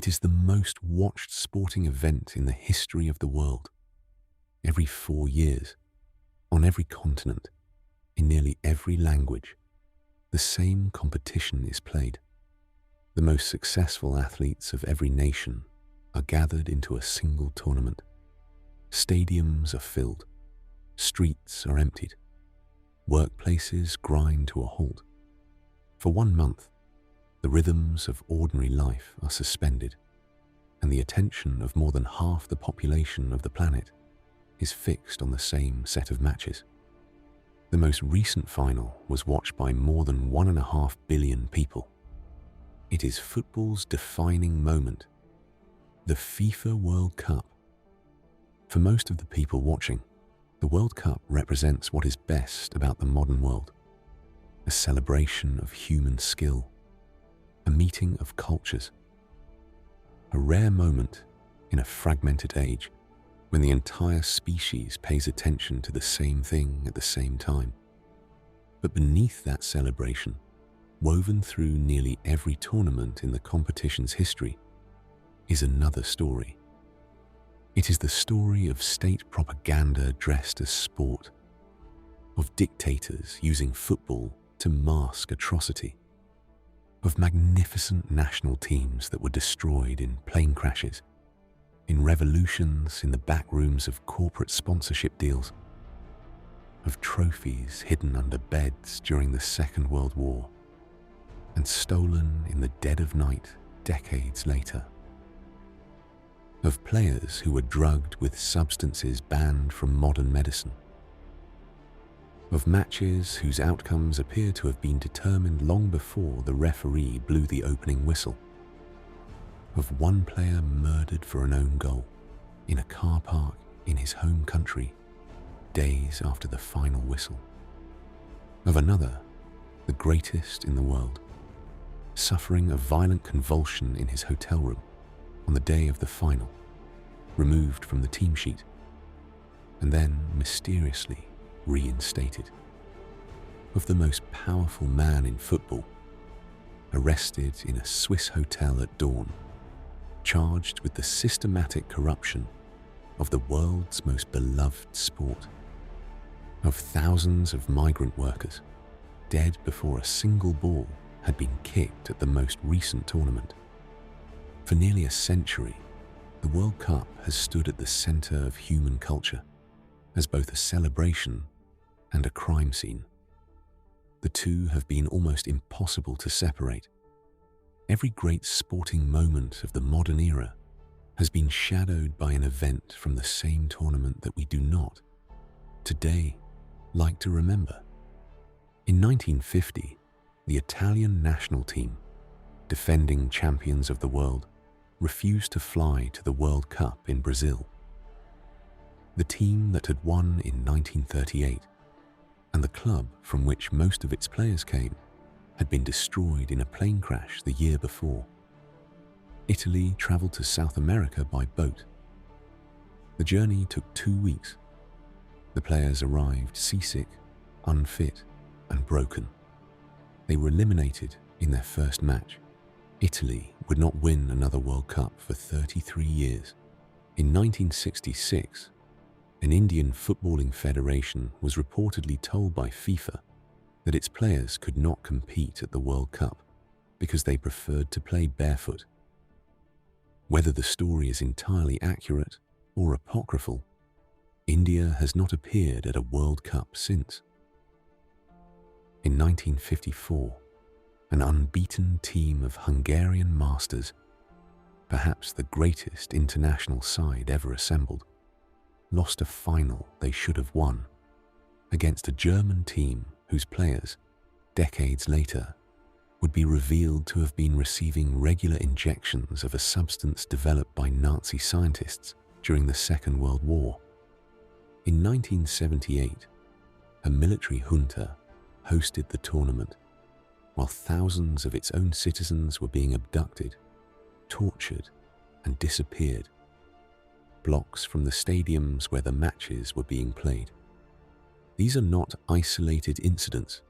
It is the most watched sporting event in the history of the world. Every 4 years, on every continent, in nearly every language, the same competition is played. The most successful athletes of every nation are gathered into a single tournament. Stadiums are filled, streets are emptied, workplaces grind to a halt. For 1 month, the rhythms of ordinary life are suspended, and the attention of more than half the population of the planet is fixed on the same set of matches. The most recent final was watched by more than 1.5 billion people. It is football's defining moment, the FIFA World Cup. For most of the people watching, the World Cup represents what is best about the modern world: a celebration of human skill, a meeting of cultures, a rare moment in a fragmented age when the entire species pays attention to the same thing at the same time. But beneath that celebration, woven through nearly every tournament in the competition's history, is another story. It is the story of state propaganda dressed as sport, of dictators using football to mask atrocity, of magnificent national teams that were destroyed in plane crashes, in revolutions in the back rooms of corporate sponsorship deals, of trophies hidden under beds during the Second World War and stolen in the dead of night decades later, of players who were drugged with substances banned from modern medicine, of matches whose outcomes appear to have been determined long before the referee blew the opening whistle, of one player murdered for an own goal in a car park in his home country days after the final whistle, of another, the greatest in the world, suffering a violent convulsion in his hotel room on the day of the final, removed from the team sheet, and then mysteriously reinstated, of the most powerful man in football, arrested in a Swiss hotel at dawn, charged with the systematic corruption of the world's most beloved sport, of thousands of migrant workers dead before a single ball had been kicked at the most recent tournament. For nearly a century, the World Cup has stood at the center of human culture as both a celebration and a crime scene. The two have been almost impossible to separate. Every great sporting moment of the modern era has been shadowed by an event from the same tournament that we do not, today, like to remember. In 1950, the Italian national team, defending champions of the world, refused to fly to the World Cup in Brazil. The team that had won in 1938, and the club from which most of its players came, had been destroyed in a plane crash the year before. Italy traveled to South America by boat. The journey took 2 weeks. The players arrived seasick, unfit, and broken. They were eliminated in their first match. Italy would not win another World Cup for 33 years. In 1966, an Indian footballing federation was reportedly told by FIFA that its players could not compete at the World Cup because they preferred to play barefoot. Whether the story is entirely accurate or apocryphal, India has not appeared at a World Cup since. In 1954, an unbeaten team of Hungarian masters, perhaps the greatest international side ever assembled, lost a final they should have won against a German team whose players, decades later, would be revealed to have been receiving regular injections of a substance developed by Nazi scientists during the Second World War. In 1978, a military junta hosted the tournament, while thousands of its own citizens were being abducted, tortured, and disappeared. Blocks from the stadiums where the matches were being played. These are not isolated incidents.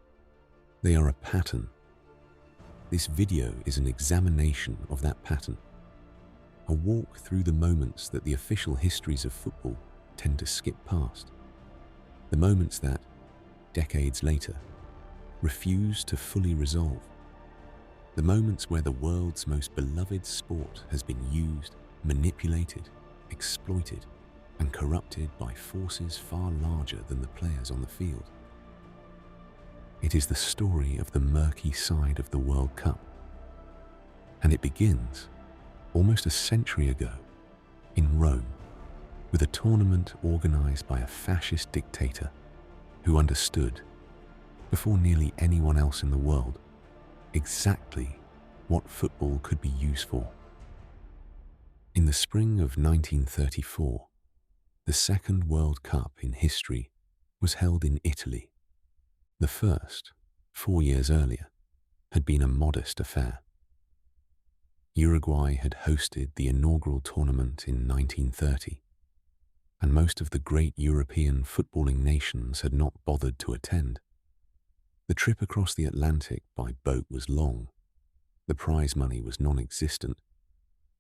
They are a pattern. This video is an examination of that pattern. a walk through the moments that the official histories of football tend to skip past. The moments that, decades later, refuse to fully resolve. The moments where the world's most beloved sport has been used, manipulated, exploited, and corrupted by forces far larger than the players on the field. It is the story of the murky side of the World Cup. And it begins almost a century ago in Rome with a tournament organized by a fascist dictator who understood, before nearly anyone else in the world, exactly what football could be used for. In the spring of 1934, the second World Cup in history was held in Italy. The first, 4 years earlier, had been a modest affair. Uruguay had hosted the inaugural tournament in 1930, and most of the great European footballing nations had not bothered to attend. The trip across the Atlantic by boat was long, the prize money was non-existent,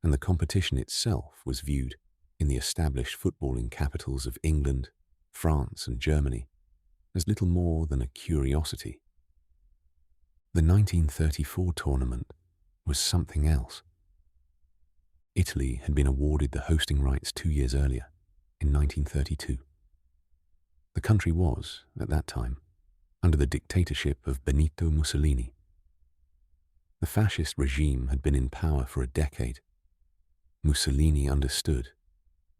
and the competition itself was viewed in the established footballing capitals of England, France, and Germany as little more than a curiosity. The 1934 tournament was something else. Italy had been awarded the hosting rights 2 years earlier, in 1932. The country was, at that time, under the dictatorship of Benito Mussolini. The fascist regime had been in power for a decade. Mussolini understood,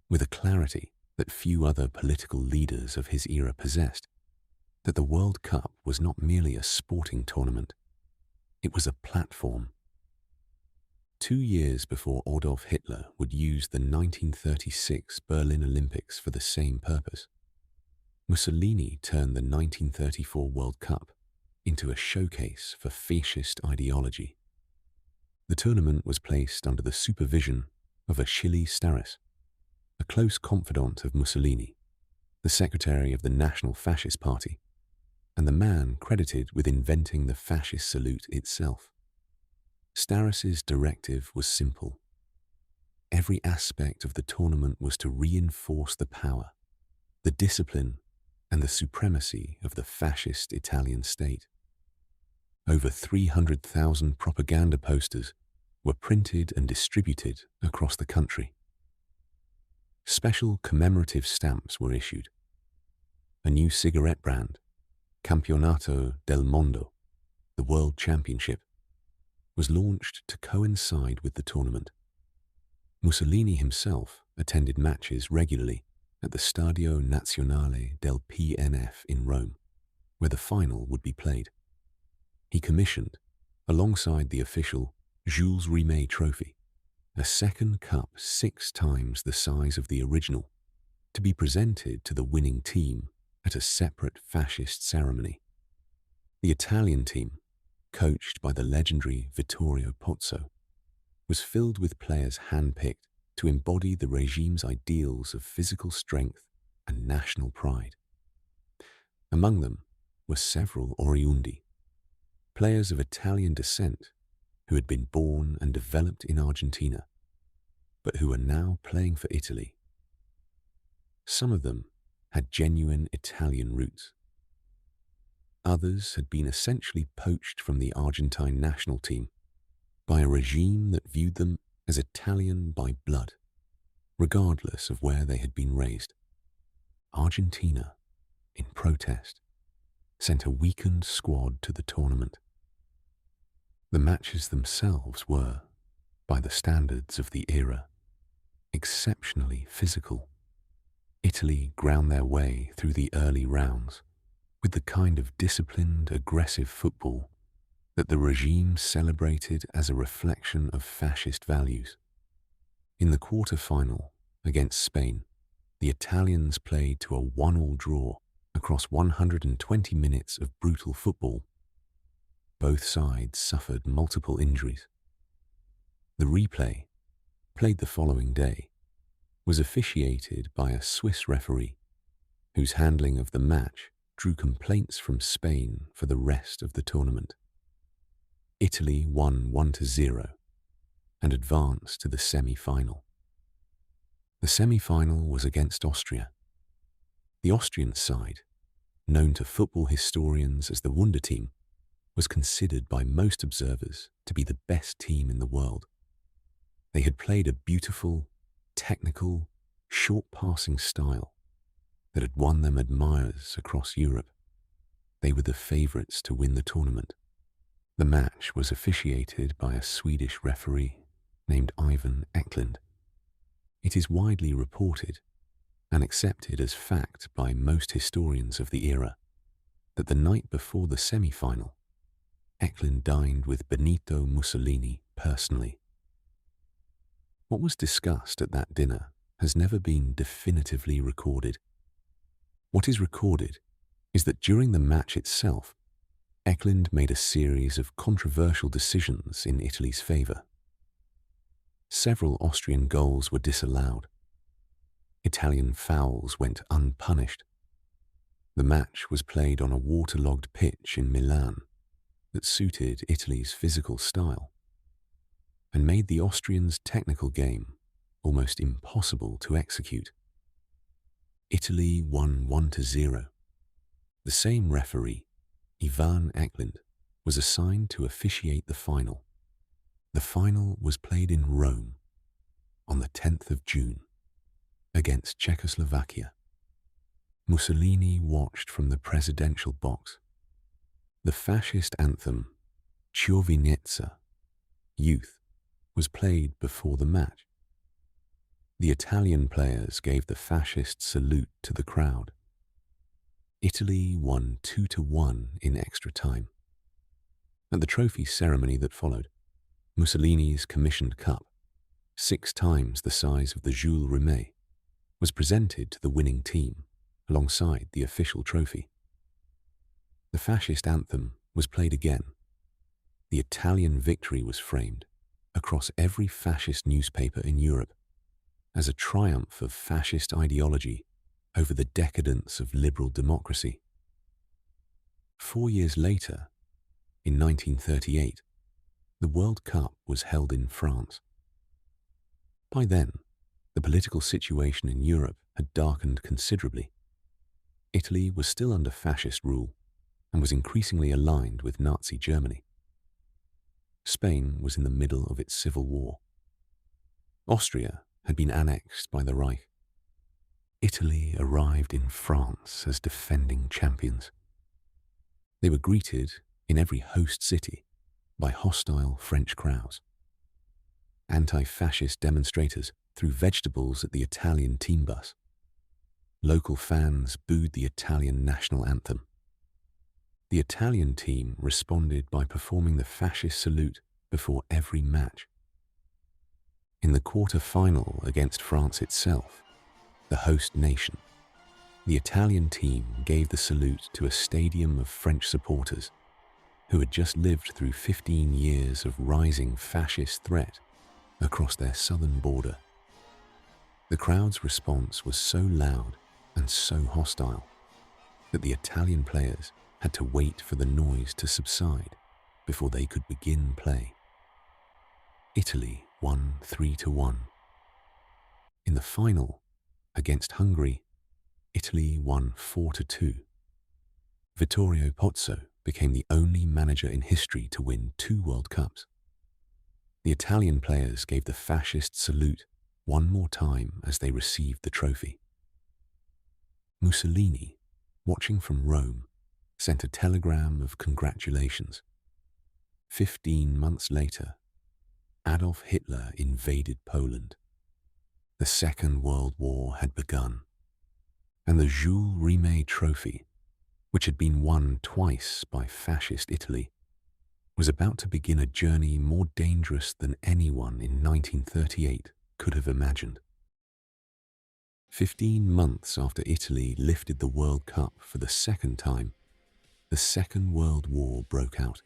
with a clarity that few other political leaders of his era possessed, that the World Cup was not merely a sporting tournament, it was a platform. 2 years before Adolf Hitler would use the 1936 Berlin Olympics for the same purpose, Mussolini turned the 1934 World Cup into a showcase for fascist ideology. The tournament was placed under the supervision of Achille Staras, a close confidant of Mussolini, the secretary of the National Fascist Party, and the man credited with inventing the fascist salute itself. Staras's directive was simple. Every aspect of the tournament was to reinforce the power, the discipline, and the supremacy of the fascist Italian state. Over 300,000 propaganda posters were printed and distributed across the country. Special commemorative stamps were issued. A new cigarette brand, Campionato del Mondo, the World Championship, was launched to coincide with the tournament. Mussolini himself attended matches regularly at the Stadio Nazionale del PNF in Rome, where the final would be played. He commissioned, alongside the official Jules Rimet trophy, a second cup 6 times the size of the original, to be presented to the winning team at a separate fascist ceremony. The Italian team, coached by the legendary Vittorio Pozzo, was filled with players handpicked to embody the regime's ideals of physical strength and national pride. Among them were several oriundi, players of Italian descent who had been born and developed in Argentina, but who were now playing for Italy. Some of them had genuine Italian roots. Others had been essentially poached from the Argentine national team by a regime that viewed them as Italian by blood, regardless of where they had been raised. Argentina, in protest, sent a weakened squad to the tournament. The matches themselves were, by the standards of the era, exceptionally physical. Italy ground their way through the early rounds with the kind of disciplined, aggressive football that the regime celebrated as a reflection of fascist values. In the quarter-final against Spain, the Italians played to a 1-1 draw across 120 minutes of brutal football. Both sides suffered multiple injuries. The replay, played the following day, was officiated by a Swiss referee whose handling of the match drew complaints from Spain for the rest of the tournament. Italy won 1-0, and advanced to the semi-final. The semi-final was against Austria. The Austrian side, known to football historians as the Wonder Team, was considered by most observers to be the best team in the world. They had played a beautiful, technical, short-passing style that had won them admirers across Europe. They were the favourites to win the tournament. The match was officiated by a Swedish referee named Ivan Eklund. It is widely reported and accepted as fact by most historians of the era that the night before the semi-final, Eklund dined with Benito Mussolini personally. What was discussed at that dinner has never been definitively recorded. What is recorded is that during the match itself, Eklund made a series of controversial decisions in Italy's favour. Several Austrian goals were disallowed. Italian fouls went unpunished. The match was played on a waterlogged pitch in Milan that suited Italy's physical style and made the Austrians' technical game almost impossible to execute. Italy won 1-0. The same referee, Ivan Eklund, was assigned to officiate the final. The final was played in Rome on the 10th of June against Czechoslovakia. Mussolini watched from the presidential box. The fascist anthem, Giovinezza, Youth, was played before the match. The Italian players gave the fascist salute to the crowd. Italy won 2-1 in extra time. At the trophy ceremony that followed, Mussolini's commissioned cup, 6 times the size of the Jules Rimet, was presented to the winning team alongside the official trophy. The fascist anthem was played again. The Italian victory was framed across every fascist newspaper in Europe as a triumph of fascist ideology over the decadence of liberal democracy. 4 years later, in 1938, the World Cup was held in France. By then, the political situation in Europe had darkened considerably. Italy was still under fascist rule and was increasingly aligned with Nazi Germany. Spain was in the middle of its civil war. Austria had been annexed by the Reich. Italy arrived in France as defending champions. They were greeted in every host city by hostile French crowds. Anti-fascist demonstrators threw vegetables at the Italian team bus. Local fans booed the Italian national anthem. The Italian team responded by performing the fascist salute before every match. In the quarter-final against France itself, the host nation, the Italian team gave the salute to a stadium of French supporters who had just lived through 15 years of rising fascist threat across their southern border. The crowd's response was so loud and so hostile that the Italian players had to wait for the noise to subside before they could begin play. Italy won 3-1. In the final, against Hungary, Italy won 4-2. Vittorio Pozzo became the only manager in history to win 2 World Cups. The Italian players gave the fascist salute one more time as they received the trophy. Mussolini, watching from Rome, sent a telegram of congratulations. 15 months later, Adolf Hitler invaded Poland. The Second World War had begun, and the Jules Rimet trophy, which had been won twice by fascist Italy, was about to begin a journey more dangerous than anyone in 1938 could have imagined. 15 months after Italy lifted the World Cup for the second time, the Second World War broke out.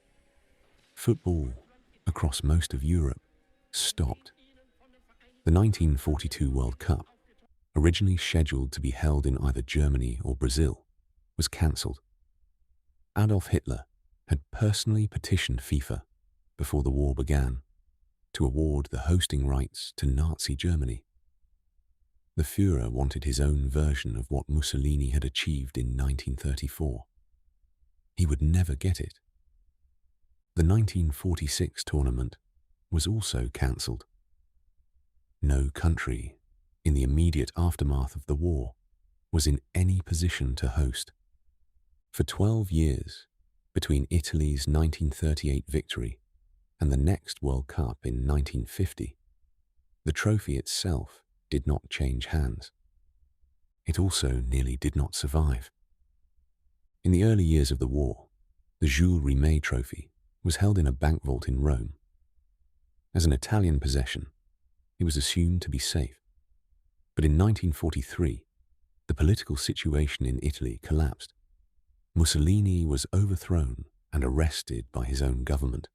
Football, across most of Europe, stopped. The 1942 World Cup, originally scheduled to be held in either Germany or Brazil, was cancelled. Adolf Hitler had personally petitioned FIFA before the war began, to award the hosting rights to Nazi Germany. The Führer wanted his own version of what Mussolini had achieved in 1934. He would never get it. The 1946 tournament was also cancelled. No country, in the immediate aftermath of the war, was in any position to host. For 12 years, between Italy's 1938 victory and the next World Cup in 1950, the trophy itself did not change hands. It also nearly did not survive. In the early years of the war, the Jules Rimet trophy was held in a bank vault in Rome. As an Italian possession, it was assumed to be safe. But in 1943, the political situation in Italy collapsed. Mussolini was overthrown and arrested by his own government.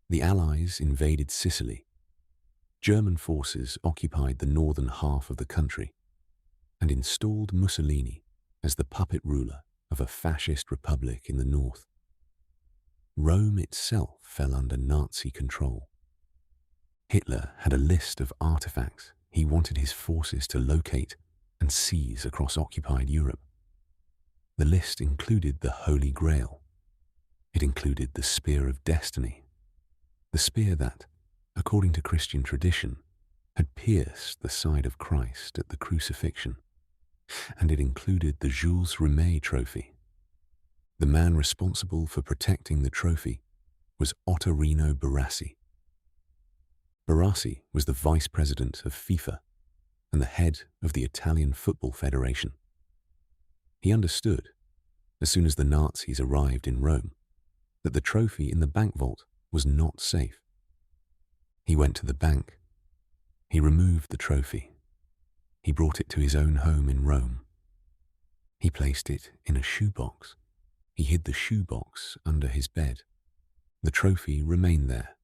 The Allies invaded Sicily. German forces occupied the northern half of the country and installed Mussolini as the puppet ruler of a fascist republic in the north. Rome itself fell under Nazi control. Hitler had a list of artifacts he wanted his forces to locate and seize across occupied Europe. The list included the Holy Grail. It included the Spear of Destiny, the spear that, according to Christian tradition, had pierced the side of Christ at the crucifixion. And it included the Jules Rimet trophy. The man responsible for protecting the trophy was Ottorino Barassi. Barassi was the vice president of FIFA and the head of the Italian Football Federation. He understood, as soon as the Nazis arrived in Rome, that the trophy in the bank vault was not safe. He went to the bank. He removed the trophy. He brought it to his own home in Rome. He placed it in a shoebox. He hid the shoebox under his bed. The trophy remained there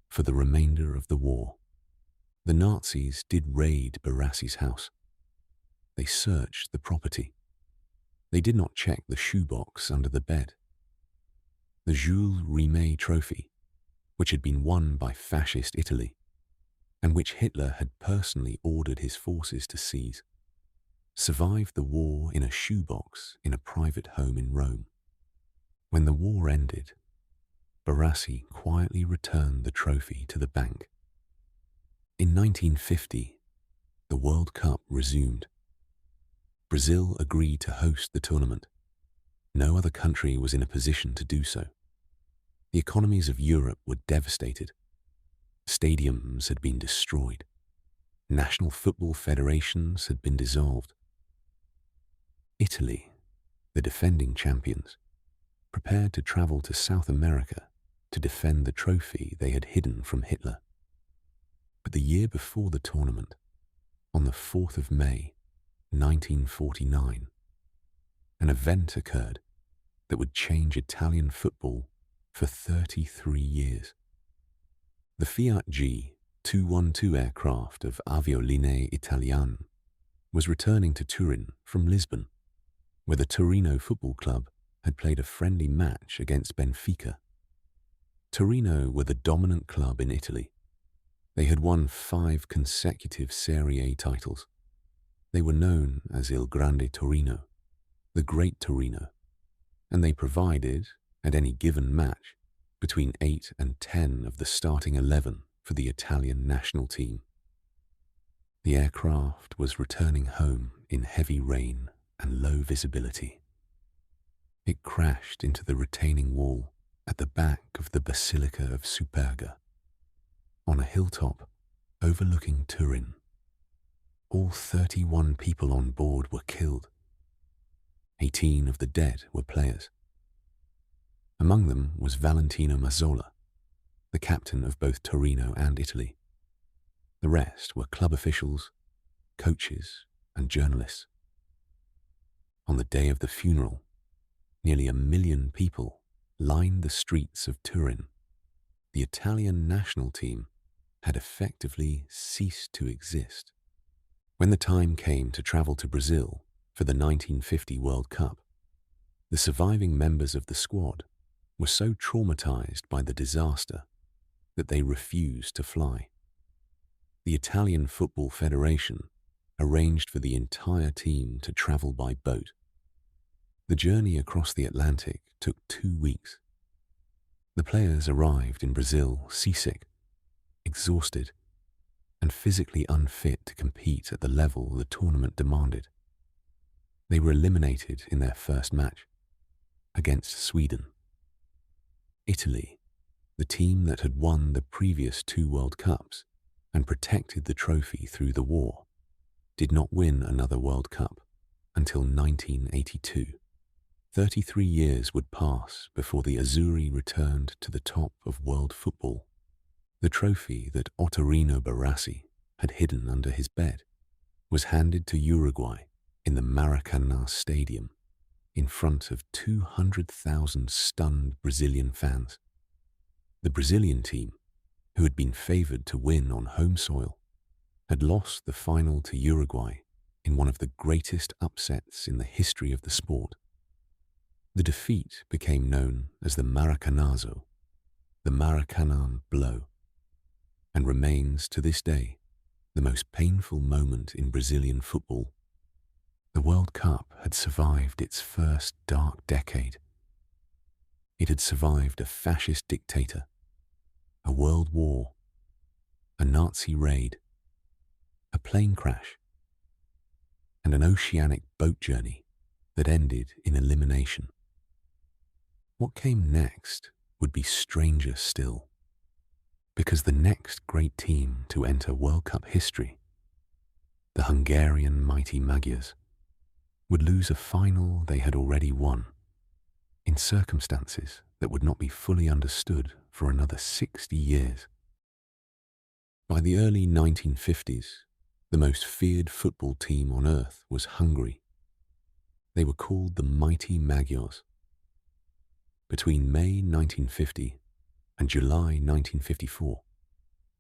for the remainder of the war. The Nazis did raid Barassi's house. They searched the property. They did not check the shoebox under the bed. The Jules Rimet trophy, which had been won by fascist Italy, and which Hitler had personally ordered his forces to seize, survived the war in a shoebox in a private home in Rome. When the war ended, Barassi quietly returned the trophy to the bank. In 1950, the World Cup resumed. Brazil agreed to host the tournament. No other country was in a position to do so. The economies of Europe were devastated. Stadiums had been destroyed. National football federations had been dissolved. Italy, the defending champions, prepared to travel to South America to defend the trophy they had hidden from Hitler. But the year before the tournament, on the 4th of May, 1949, an event occurred that would change Italian football for 33 years. The Fiat G212 aircraft of Aviolinee Italiane was returning to Turin from Lisbon, where the Torino Football Club had played a friendly match against Benfica. Torino were the dominant club in Italy. They had won 5 consecutive Serie A titles. They were known as Il Grande Torino, the Great Torino, and they provided, at any given match, between 8 and 10 of the starting 11 for the Italian national team. The aircraft was returning home in heavy rain and low visibility. It crashed into the retaining wall at the back of the Basilica of Superga, on a hilltop overlooking Turin. All 31 people on board were killed. 18 of the dead were players. Among them was Valentino Mazzola, the captain of both Torino and Italy. The rest were club officials, coaches, and journalists. On the day of the funeral, nearly 1 million people lined the streets of Turin. The Italian national team had effectively ceased to exist. When the time came to travel to Brazil for the 1950 World Cup, the surviving members of the squad were so traumatized by the disaster that they refused to fly. The Italian Football Federation arranged for the entire team to travel by boat. The journey across the Atlantic took 2 weeks. The players arrived in Brazil seasick, exhausted, and physically unfit to compete at the level the tournament demanded. They were eliminated in their first match, against Sweden. Italy, the team that had won the previous 2 World Cups and protected the trophy through the war, did not win another World Cup until 1982. 33 years would pass before the Azzurri returned to the top of world football. The trophy that Ottorino Barassi had hidden under his bed was handed to Uruguay in the Maracanã Stadium in front of 200,000 stunned Brazilian fans. The Brazilian team, who had been favoured to win on home soil, had lost the final to Uruguay in one of the greatest upsets in the history of the sport. The defeat became known as the Maracanazo, the Maracanã blow, and remains to this day the most painful moment in Brazilian football. The World Cup had survived its first dark decade. It had survived a fascist dictator, a world war, a Nazi raid, a plane crash, and an oceanic boat journey that ended in elimination. What came next would be stranger still, because the next great team to enter World Cup history, the Hungarian mighty Magyars, would lose a final they had already won, in circumstances that would not be fully understood for another 60 years. By the early 1950s, the most feared football team on earth was Hungary. They were called the mighty Magyars. Between May 1950 and July 1954,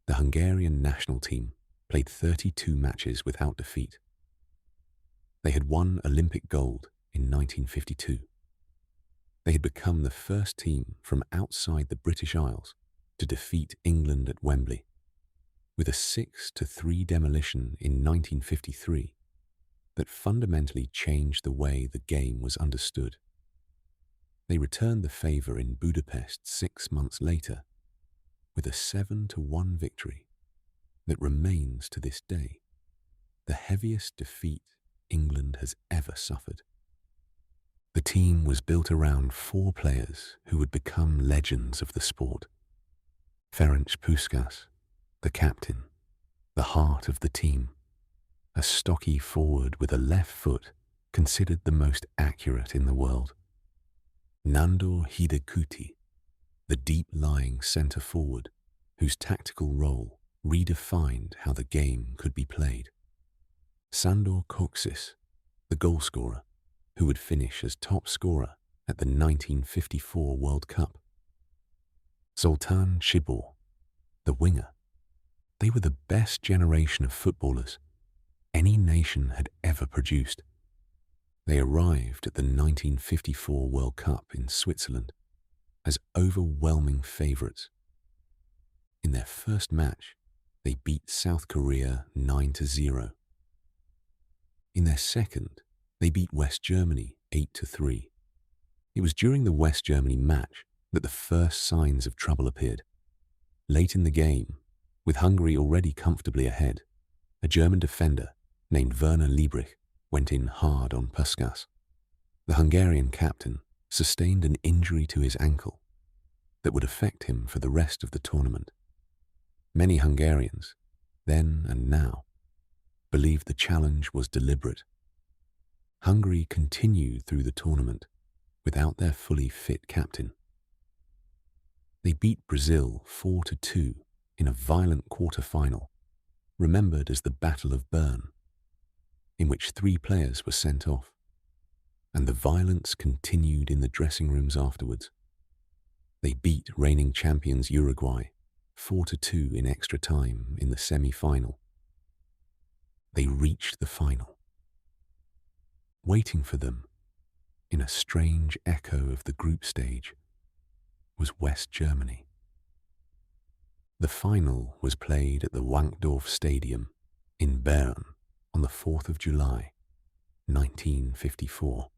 the Hungarian national team played 32 matches without defeat. They had won Olympic gold in 1952. They had become the first team from outside the British Isles to defeat England at Wembley, with a 6-3 demolition in 1953 that fundamentally changed the way the game was understood. They returned the favour in Budapest 6 months later with a 7-1 victory that remains to this day the heaviest defeat England has ever suffered. The team was built around 4 players who would become legends of the sport. Ferenc Puskás, the captain, the heart of the team, a stocky forward with a left foot considered the most accurate in the world. Nándor Hídegkúti, the deep-lying centre forward whose tactical role redefined how the game could be played. Sándor Kocsis, the goalscorer, who would finish as top scorer at the 1954 World Cup. Zoltán Csibor, the winger. They were the best generation of footballers any nation had ever produced. They arrived at the 1954 World Cup in Switzerland as overwhelming favourites. In their first match, they beat South Korea 9-0. In their second, they beat West Germany 8-3. It was during the West Germany match that the first signs of trouble appeared. Late in the game, with Hungary already comfortably ahead, a German defender named Werner Liebrich went in hard on Puskás. The Hungarian captain sustained an injury to his ankle that would affect him for the rest of the tournament. Many Hungarians, then and now, believed the challenge was deliberate. Hungary continued through the tournament without their fully fit captain. They beat Brazil 4-2 in a violent quarter-final, remembered as the Battle of Bern, in which 3 players were sent off, and the violence continued in the dressing rooms afterwards. They beat reigning champions Uruguay 4-2 in extra time in the semi-final. They reached the final. Waiting for them, in a strange echo of the group stage, was West Germany. The final was played at the Wankdorf Stadium in Bern on the 4th of July, 1954.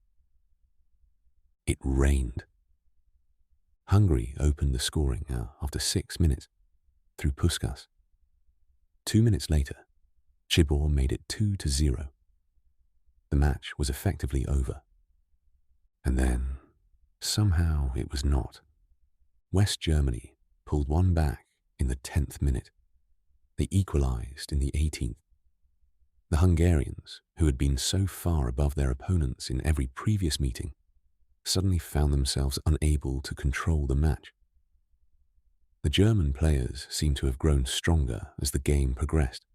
It rained. Hungary opened the scoring after 6 minutes through Puskás. 2 minutes later, Csibor made it 2-0. The match was effectively over. And then, somehow it was not. West Germany pulled one back in the 10th minute. They equalised in the 18th. The Hungarians, who had been so far above their opponents in every previous meeting, suddenly found themselves unable to control the match. The German players seemed to have grown stronger as the game progressed.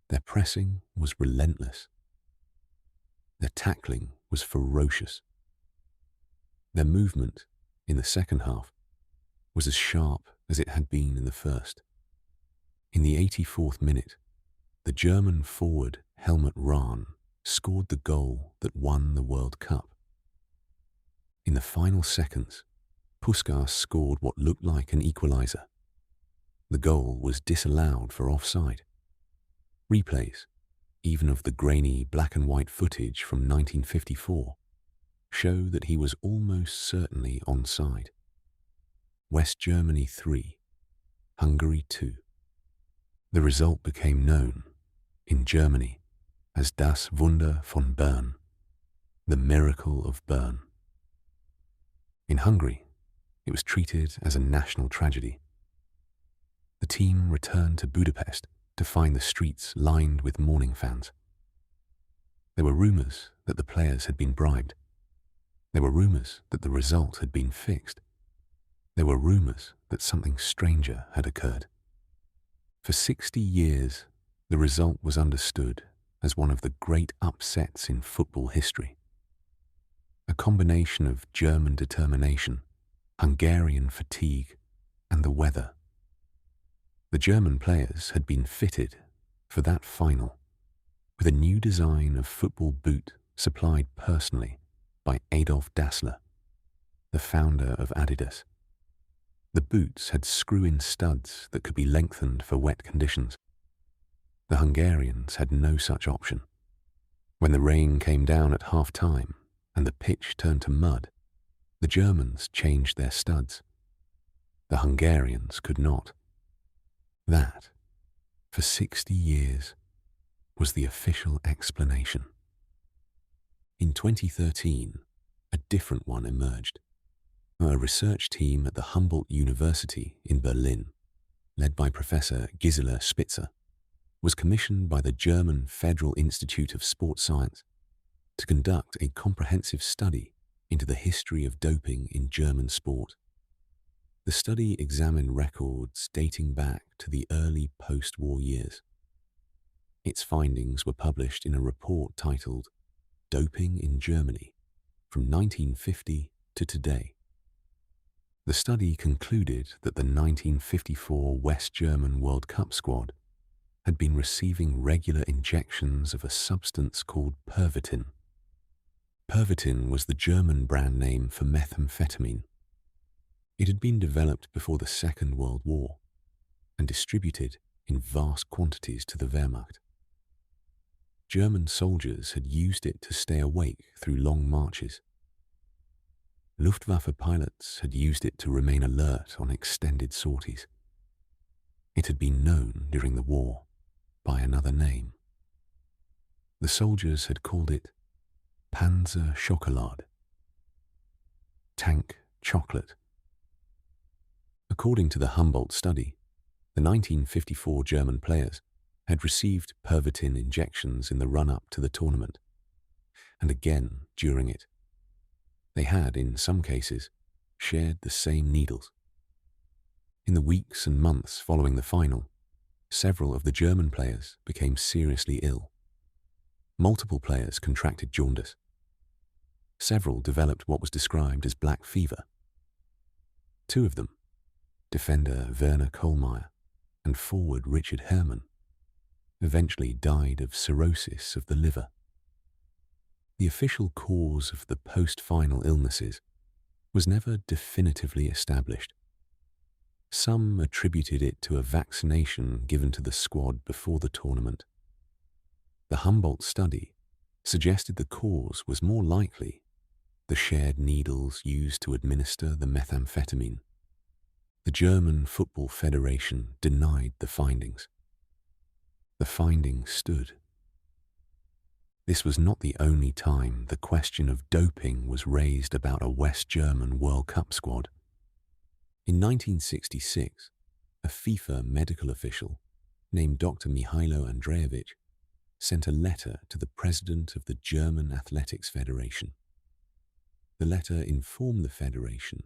Their pressing was relentless. Their tackling was ferocious. Their movement in the second half was as sharp as it had been in the first. In the 84th minute, the German forward Helmut Rahn scored the goal that won the World Cup. In the final seconds, Puskás scored what looked like an equaliser. The goal was disallowed for offside. Replays, even of the grainy black and white footage from 1954, show that he was almost certainly onside. West Germany 3, Hungary 2. The result became known in Germany as Das Wunder von Bern, the miracle of Bern. In Hungary, it was treated as a national tragedy. The team returned to Budapest to find the streets lined with mourning fans. There were rumours that the players had been bribed. There were rumours that the result had been fixed. There were rumours that something stranger had occurred. For 60 years, the result was understood as one of the great upsets in football history. A combination of German determination, Hungarian fatigue, and the weather. The German players had been fitted for that final with a new design of football boot supplied personally by Adolf Dassler, the founder of Adidas. The boots had screw-in studs that could be lengthened for wet conditions. The Hungarians had no such option. When the rain came down at half-time and the pitch turned to mud, the Germans changed their studs. The Hungarians could not. That, for 60 years, was the official explanation. In 2013, a different one emerged. A research team at the Humboldt University in Berlin, led by Professor Gisela Spitzer, was commissioned by the German Federal Institute of Sport Science to conduct a comprehensive study into the history of doping in German sport. The study examined records dating back to the early post-war years. Its findings were published in a report titled Doping in Germany from 1950 to Today. The study concluded that the 1954 West German World Cup squad had been receiving regular injections of a substance called pervitin. Pervitin was the German brand name for methamphetamine. It had been developed before the Second World War and distributed in vast quantities to the Wehrmacht. German soldiers had used it to stay awake through long marches. Luftwaffe pilots had used it to remain alert on extended sorties. It had been known during the war by another name. The soldiers had called it Panzer Schokolade, tank chocolate. According to the Humboldt study, the 1954 German players had received pervitin injections in the run-up to the tournament, and again during it. They had, in some cases, shared the same needles. In the weeks and months following the final, several of the German players became seriously ill. Multiple players contracted jaundice. Several developed what was described as black fever. 2 of them, defender Werner Kohlmeier and forward Richard Herrmann, eventually died of cirrhosis of the liver. The official cause of the post-final illnesses was never definitively established. Some attributed it to a vaccination given to the squad before the tournament. The Humboldt study suggested the cause was more likely the shared needles used to administer the methamphetamine. The German Football Federation denied the findings. The findings stood. This was not the only time the question of doping was raised about a West German World Cup squad. In 1966, a FIFA medical official named Dr. Mihailo Andreevich sent a letter to the president of the German Athletics Federation. The letter informed the federation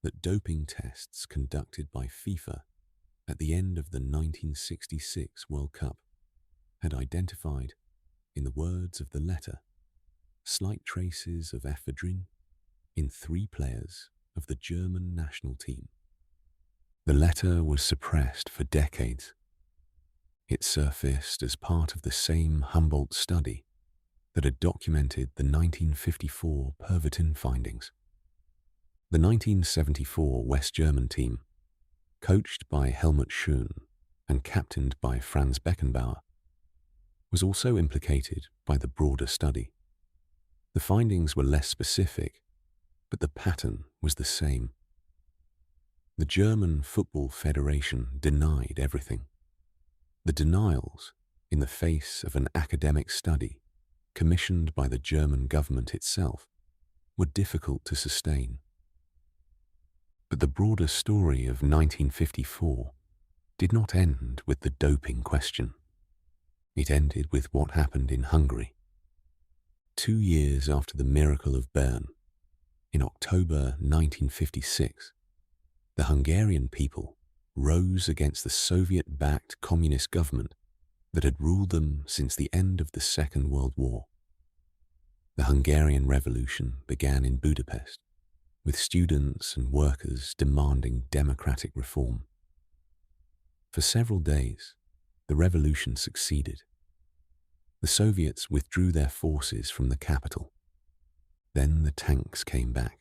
that doping tests conducted by FIFA at the end of the 1966 World Cup had identified, in the words of the letter, slight traces of ephedrine in 3 players of the German national team. The letter was suppressed for decades. It surfaced as part of the same Humboldt study that had documented the 1954 pervitin findings. The 1974 West German team, coached by Helmut Schön and captained by Franz Beckenbauer, was also implicated by the broader study. The findings were less specific, but the pattern was the same. The German Football Federation denied everything. The denials, in the face of an academic study commissioned by the German government itself, were difficult to sustain. But the broader story of 1954 did not end with the doping question. It ended with what happened in Hungary. 2 years after the miracle of Bern, in October 1956, the Hungarian people rose against the Soviet-backed communist government that had ruled them since the end of the Second World War. The Hungarian Revolution began in Budapest, with students and workers demanding democratic reform. For several days, the revolution succeeded. The Soviets withdrew their forces from the capital. Then the tanks came back.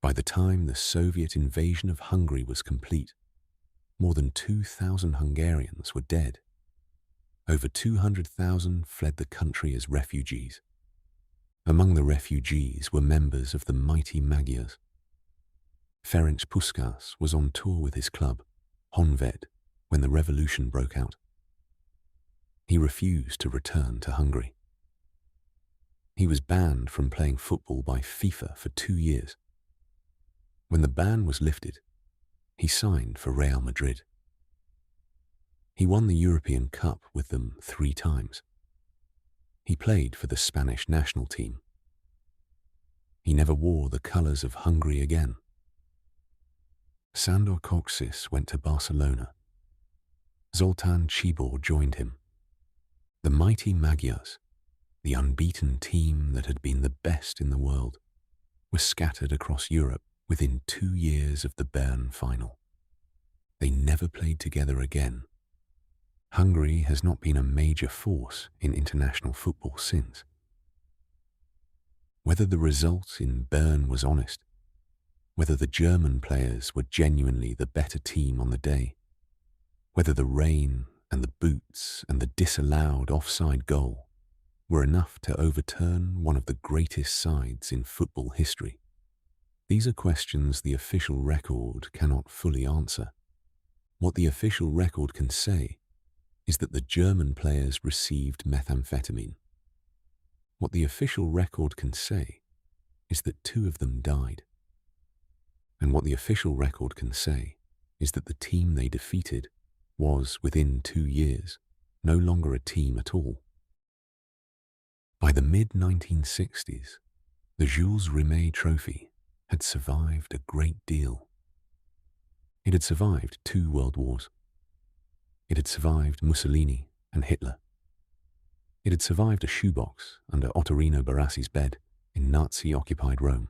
By the time the Soviet invasion of Hungary was complete, more than 2,000 Hungarians were dead. Over 200,000 fled the country as refugees. Among the refugees were members of the mighty Magyars. Ferenc Puskás was on tour with his club, Honvéd, when the revolution broke out. He refused to return to Hungary. He was banned from playing football by FIFA for 2 years. When the ban was lifted, he signed for Real Madrid. He won the European Cup with them 3 times. He played for the Spanish national team. He never wore the colours of Hungary again. Sandor Kocsis went to Barcelona. Zoltán Csibor joined him. The mighty Magyars, the unbeaten team that had been the best in the world, were scattered across Europe within 2 years of the Bern final. They never played together again. Hungary has not been a major force in international football since. Whether the result in Bern was honest, whether the German players were genuinely the better team on the day, whether the rain and the boots and the disallowed offside goal were enough to overturn one of the greatest sides in football history, these are questions the official record cannot fully answer. What the official record can say is that the German players received methamphetamine. What the official record can say is that 2 of them died. And what the official record can say is that the team they defeated was, within 2 years, no longer a team at all. By the mid-1960s, the Jules Rimet trophy had survived a great deal. It had survived 2 world wars. It had survived Mussolini and Hitler. It had survived a shoebox under Ottorino Barassi's bed in Nazi-occupied Rome.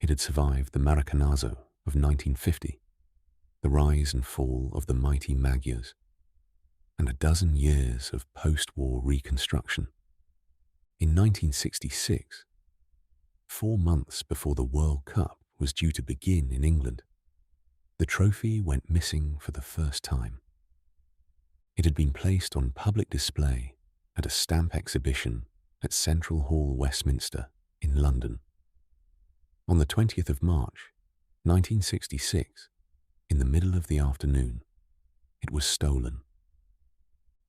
It had survived the Maracanazo of 1950, the rise and fall of the mighty Magyars, and a dozen years of post-war reconstruction. In 1966, 4 months before the World Cup was due to begin in England, The trophy went missing for the first time. It had been placed on public display at a stamp exhibition at Central Hall, Westminster, in London. On the 20th of March, 1966, in the middle of the afternoon, it was stolen.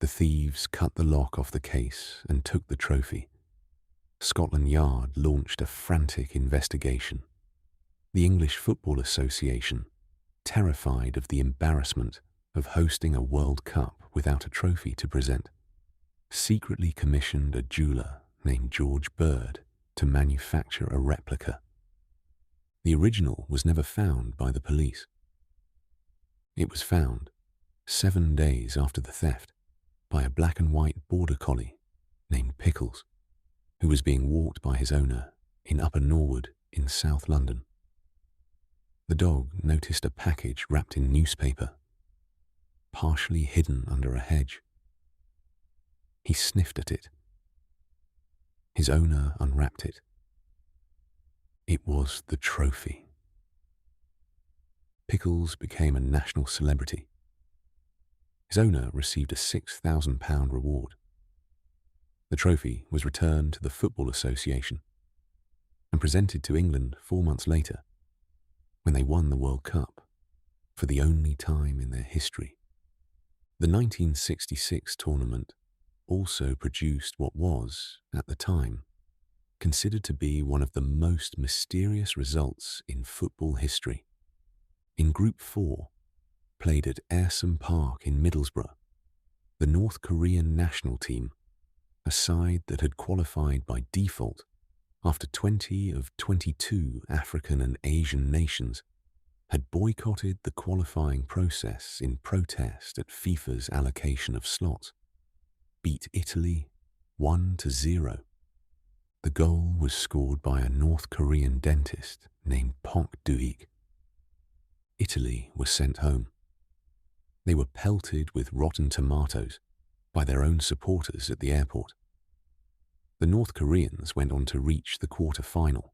The thieves cut the lock off the case and took the trophy. Scotland Yard launched a frantic investigation. The English Football Association, terrified of the embarrassment of hosting a World Cup without a trophy to present, secretly commissioned a jeweller named George Bird to manufacture a replica. The original was never found by the police. It was found 7 days after the theft by a black and white border collie named Pickles, who was being walked by his owner in Upper Norwood in South London. The dog noticed a package wrapped in newspaper, partially hidden under a hedge. He sniffed at it. His owner unwrapped it. It was the trophy. Pickles became a national celebrity. His owner received a £6,000 reward. The trophy was returned to the Football Association and presented to England 4 months later, when they won the World Cup for the only time in their history. The 1966 tournament also produced what was, at the time, considered to be one of the most mysterious results in football history. In Group 4, played at Ayresome Park in Middlesbrough, the North Korean national team, a side that had qualified by default after 20 of 22 African and Asian nations, had boycotted the qualifying process in protest at FIFA's allocation of slots, beat Italy 1-0. The goal was scored by a North Korean dentist named Park Do-ik. Italy was sent home. They were pelted with rotten tomatoes by their own supporters at the airport. The North Koreans went on to reach the quarter-final,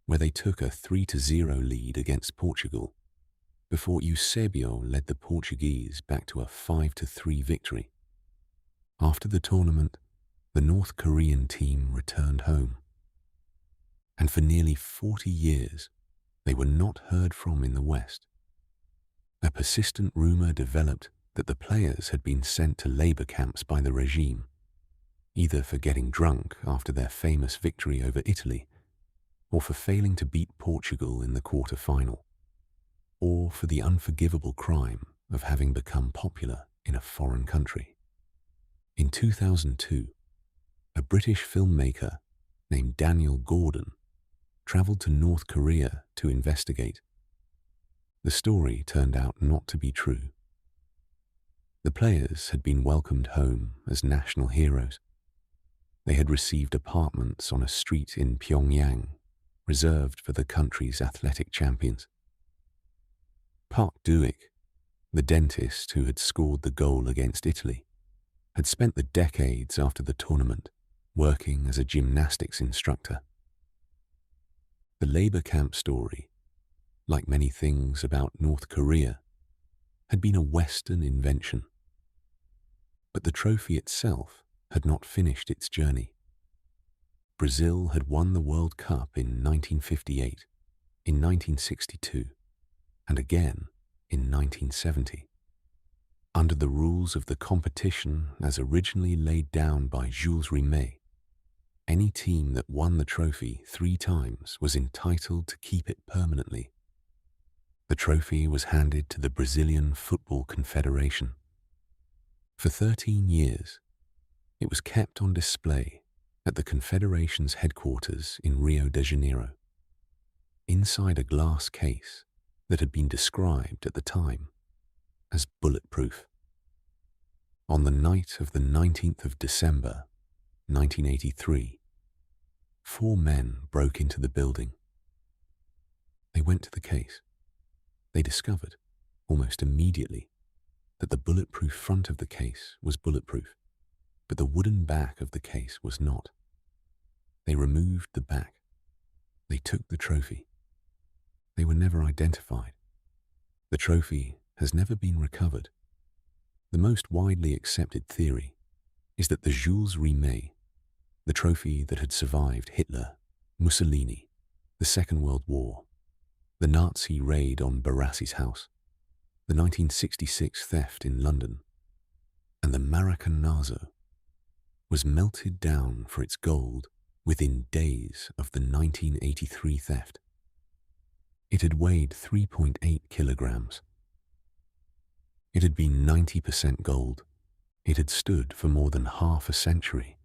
where they took a 3-0 lead against Portugal, before Eusebio led the Portuguese back to a 5-3 victory. After the tournament, the North Korean team returned home, and for nearly 40 years they were not heard from in the West. A persistent rumour developed that the players had been sent to labour camps by the regime, either for getting drunk after their famous victory over Italy, or for failing to beat Portugal in the quarter-final, or for the unforgivable crime of having become popular in a foreign country. In 2002, a British filmmaker named Daniel Gordon travelled to North Korea to investigate. The story turned out not to be true. The players had been welcomed home as national heroes. They had received apartments on a street in Pyongyang, reserved for the country's athletic champions. Park Do-ik, the dentist who had scored the goal against Italy, had spent the decades after the tournament working as a gymnastics instructor. The labour camp story, like many things about North Korea, had been a Western invention. But the trophy itself had not finished its journey. Brazil had won the World Cup in 1958, in 1962, and again in 1970. Under the rules of the competition as originally laid down by Jules Rimet, any team that won the trophy 3 times was entitled to keep it permanently. The trophy was handed to the Brazilian Football Confederation. For 13 years, it was kept on display at the Confederation's headquarters in Rio de Janeiro, inside a glass case that had been described at the time as bulletproof. On the night of the 19th of December, 1983, 4 men broke into the building. They went to the case. They discovered, almost immediately, that the bulletproof front of the case was bulletproof, but the wooden back of the case was not. They removed the back. They took the trophy. They were never identified. The trophy has never been recovered. The most widely accepted theory is that the Jules Rimet, the trophy that had survived Hitler, Mussolini, the Second World War, the Nazi raid on Barassi's house, the 1966 theft in London, and the Maracanazo, was melted down for its gold within days of the 1983 theft. It had weighed 3.8 kilograms. It had been 90% gold. It had stood for more than half a century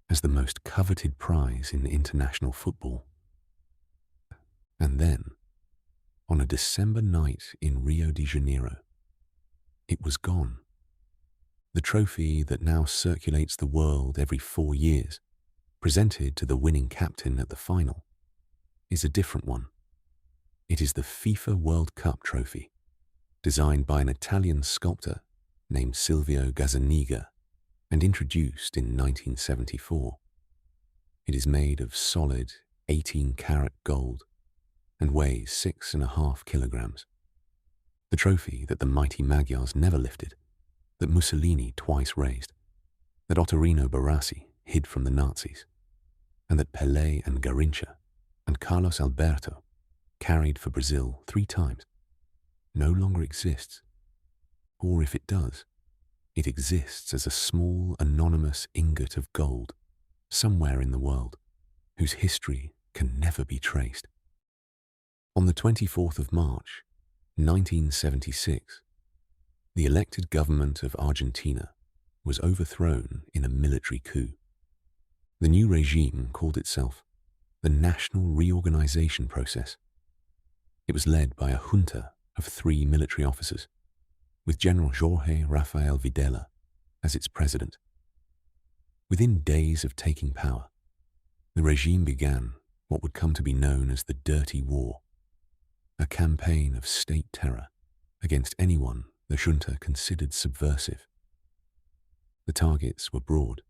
as the most coveted prize in international football. And then, on a December night in Rio de Janeiro, it was gone. The trophy that now circulates the world every 4 years, presented to the winning captain at the final, is a different one. It is the FIFA World Cup trophy, designed by an Italian sculptor named Silvio Gazzaniga and introduced in 1974. It is made of solid 18-karat gold and weighs 6.5 kilograms. The trophy that the mighty Magyars never lifted, that Mussolini twice raised, that Ottorino Barassi hid from the Nazis, and that Pelé and Garrincha and Carlos Alberto carried for Brazil 3 times, no longer exists. Or if it does, it exists as a small anonymous ingot of gold somewhere in the world, whose history can never be traced. On the 24th of March, 1976, the elected government of Argentina was overthrown in a military coup. The new regime called itself the National Reorganization Process. It was led by a junta of 3 military officers, with General Jorge Rafael Videla as its president. Within days of taking power, the regime began what would come to be known as the Dirty War, a campaign of state terror against anyone the junta considered subversive. The targets were broad.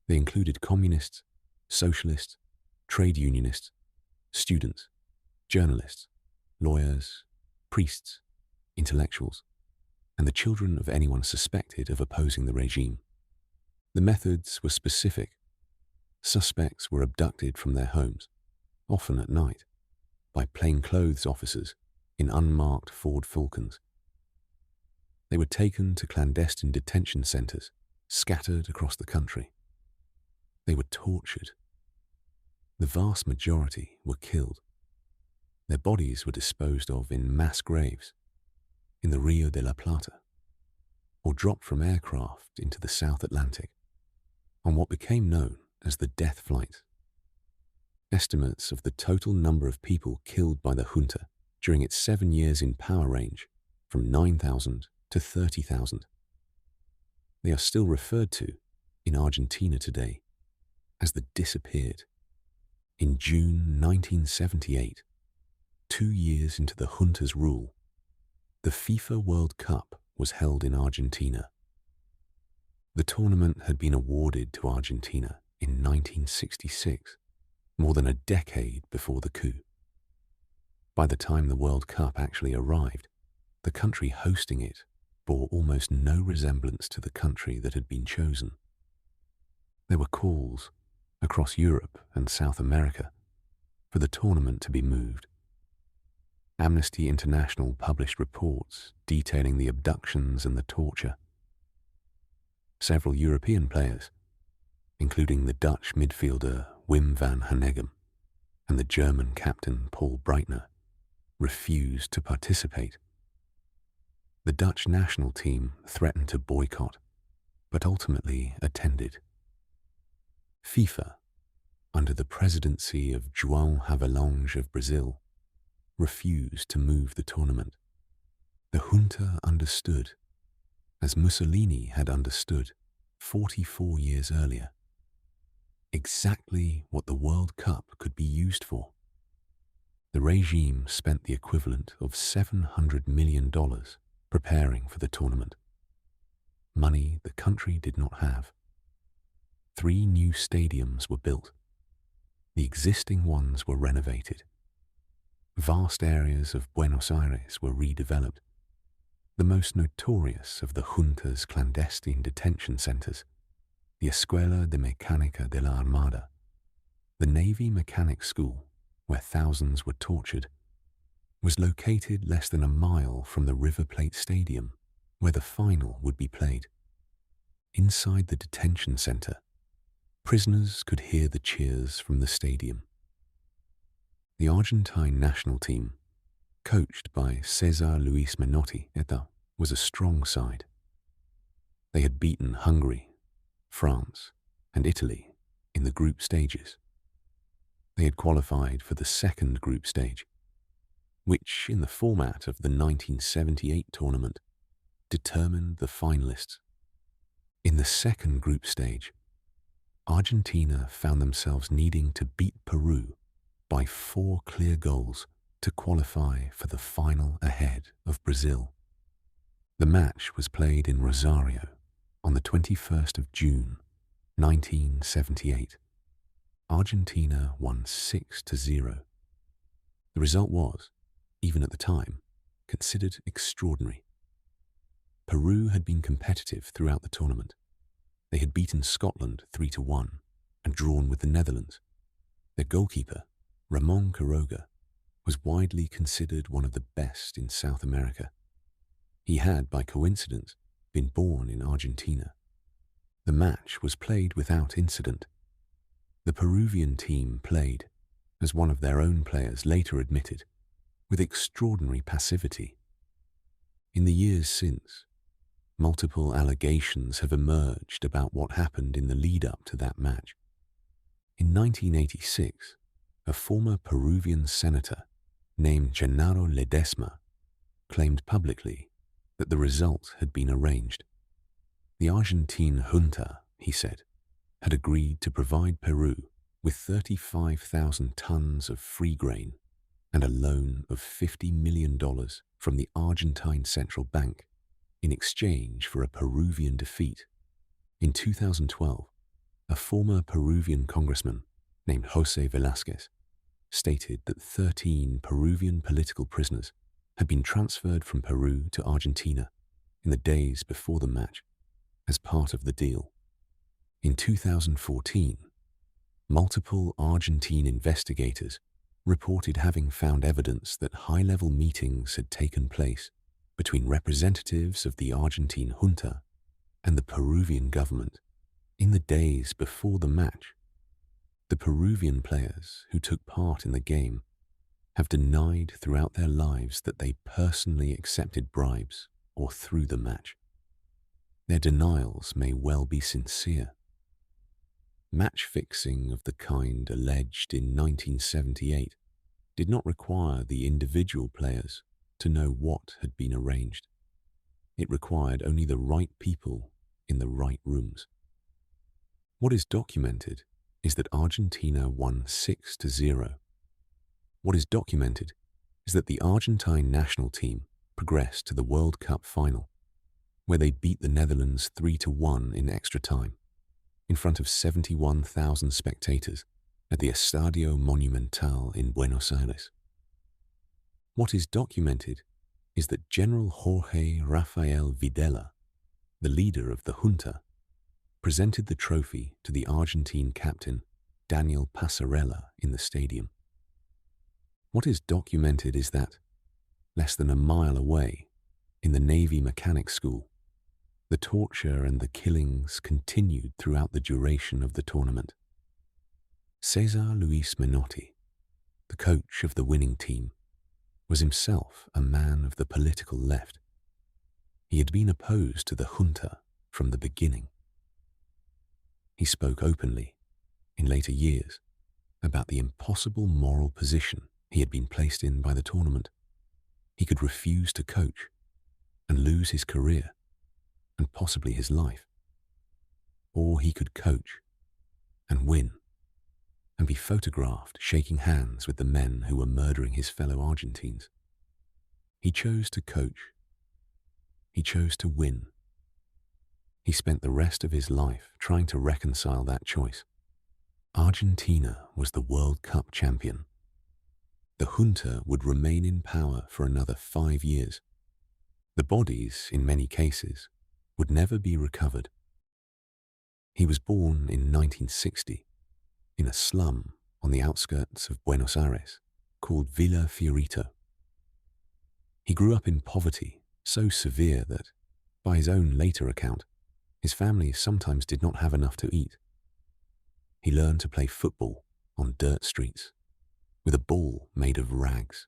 They included communists, socialists, trade unionists, students, journalists, lawyers, priests, intellectuals, and the children of anyone suspected of opposing the regime. The methods were specific. Suspects were abducted from their homes, often at night, by plainclothes officers in unmarked Ford Falcons. They were taken to clandestine detention centers scattered across the country. They were tortured. The vast majority were killed. Their bodies were disposed of in mass graves in the Rio de la Plata, or dropped from aircraft into the South Atlantic on what became known as the death flight. Estimates of the total number of people killed by the junta during its 7 years in power range from 9,000 to 30,000. They are still referred to in Argentina today as the disappeared. In June 1978, 2 years into the junta's rule, the FIFA World Cup was held in Argentina. The tournament had been awarded to Argentina in 1966, more than a decade before the coup. By the time the World Cup actually arrived, the country hosting it bore almost no resemblance to the country that had been chosen. There were calls across Europe and South America for the tournament to be moved. Amnesty International published reports detailing the abductions and the torture. Several European players, including the Dutch midfielder Wim van Hanegem and the German captain Paul Breitner, refused to participate. The Dutch national team threatened to boycott, but ultimately attended. FIFA, under the presidency of João Havelange of Brazil, refused to move the tournament. The junta understood, as Mussolini had understood 44 years earlier, exactly what the World Cup could be used for. The regime spent the equivalent of $700 million preparing for the tournament, money the country did not have. 3 new stadiums were built. The existing ones were renovated. Vast areas of Buenos Aires were redeveloped, The most notorious of the Junta's clandestine detention centers, the Escuela de Mecánica de la Armada, the Navy Mechanic School, where thousands were tortured, was located less than a mile from the River Plate Stadium, where the final would be played. Inside the detention center, prisoners could hear the cheers from the stadium. The Argentine national team, coached by César Luis Menotti, was a strong side. They had beaten Hungary, France, and Italy in the group stages. They had qualified for the second group stage, which, in the format of the 1978 tournament, determined the finalists. In the second group stage, Argentina found themselves needing to beat Peru by 4 clear goals to qualify for the final ahead of Brazil. The match was played in Rosario on the 21st of June, 1978. Argentina won 6-0. The result was, even at the time, considered extraordinary. Peru had been competitive throughout the tournament. They had beaten Scotland 3-1 and drawn with the Netherlands. Their goalkeeper, Ramon Quiroga, was widely considered one of the best in South America. He had, by coincidence, been born in Argentina. The match was played without incident. The Peruvian team played, as one of their own players later admitted, with extraordinary passivity. In the years since, multiple allegations have emerged about what happened in the lead-up to that match. In 1986, a former Peruvian senator named Genaro Ledesma claimed publicly that the result had been arranged. The Argentine junta, he said, had agreed to provide Peru with 35,000 tons of free grain and a loan of $50 million from the Argentine Central Bank in exchange for a Peruvian defeat. In 2012, a former Peruvian congressman named José Velázquez stated that 13 Peruvian political prisoners had been transferred from Peru to Argentina in the days before the match as part of the deal. In 2014, multiple Argentine investigators reported having found evidence that high-level meetings had taken place between representatives of the Argentine junta and the Peruvian government in the days before the match. The Peruvian players who took part in the game have denied throughout their lives that they personally accepted bribes or threw the match. Their denials may well be sincere. Match fixing of the kind alleged in 1978 did not require the individual players to know what had been arranged. It required only the right people in the right rooms. What is documented is that Argentina won 6-0. What is documented is that the Argentine national team progressed to the World Cup final, where they beat the Netherlands 3-1 in extra time, in front of 71,000 spectators at the Estadio Monumental in Buenos Aires. What is documented is that General Jorge Rafael Videla, the leader of the junta, presented the trophy to the Argentine captain Daniel Passarella in the stadium. What is documented is that, less than a mile away, in the Navy Mechanic School, the torture and the killings continued throughout the duration of the tournament. César Luis Menotti, the coach of the winning team, was himself a man of the political left. He had been opposed to the junta from the beginning. He spoke openly, in later years, about the impossible moral position he had been placed in by the tournament. He could refuse to coach and lose his career and possibly his life. Or he could coach and win and be photographed shaking hands with the men who were murdering his fellow Argentines. He chose to coach. He chose to win. He spent the rest of his life trying to reconcile that choice. Argentina was the World Cup champion. The junta would remain in power for another 5 years. The bodies, in many cases, would never be recovered. He was born in 1960 in a slum on the outskirts of Buenos Aires called Villa Fiorito. He grew up in poverty so severe that, by his own later account, his family sometimes did not have enough to eat. He learned to play football on dirt streets with a ball made of rags.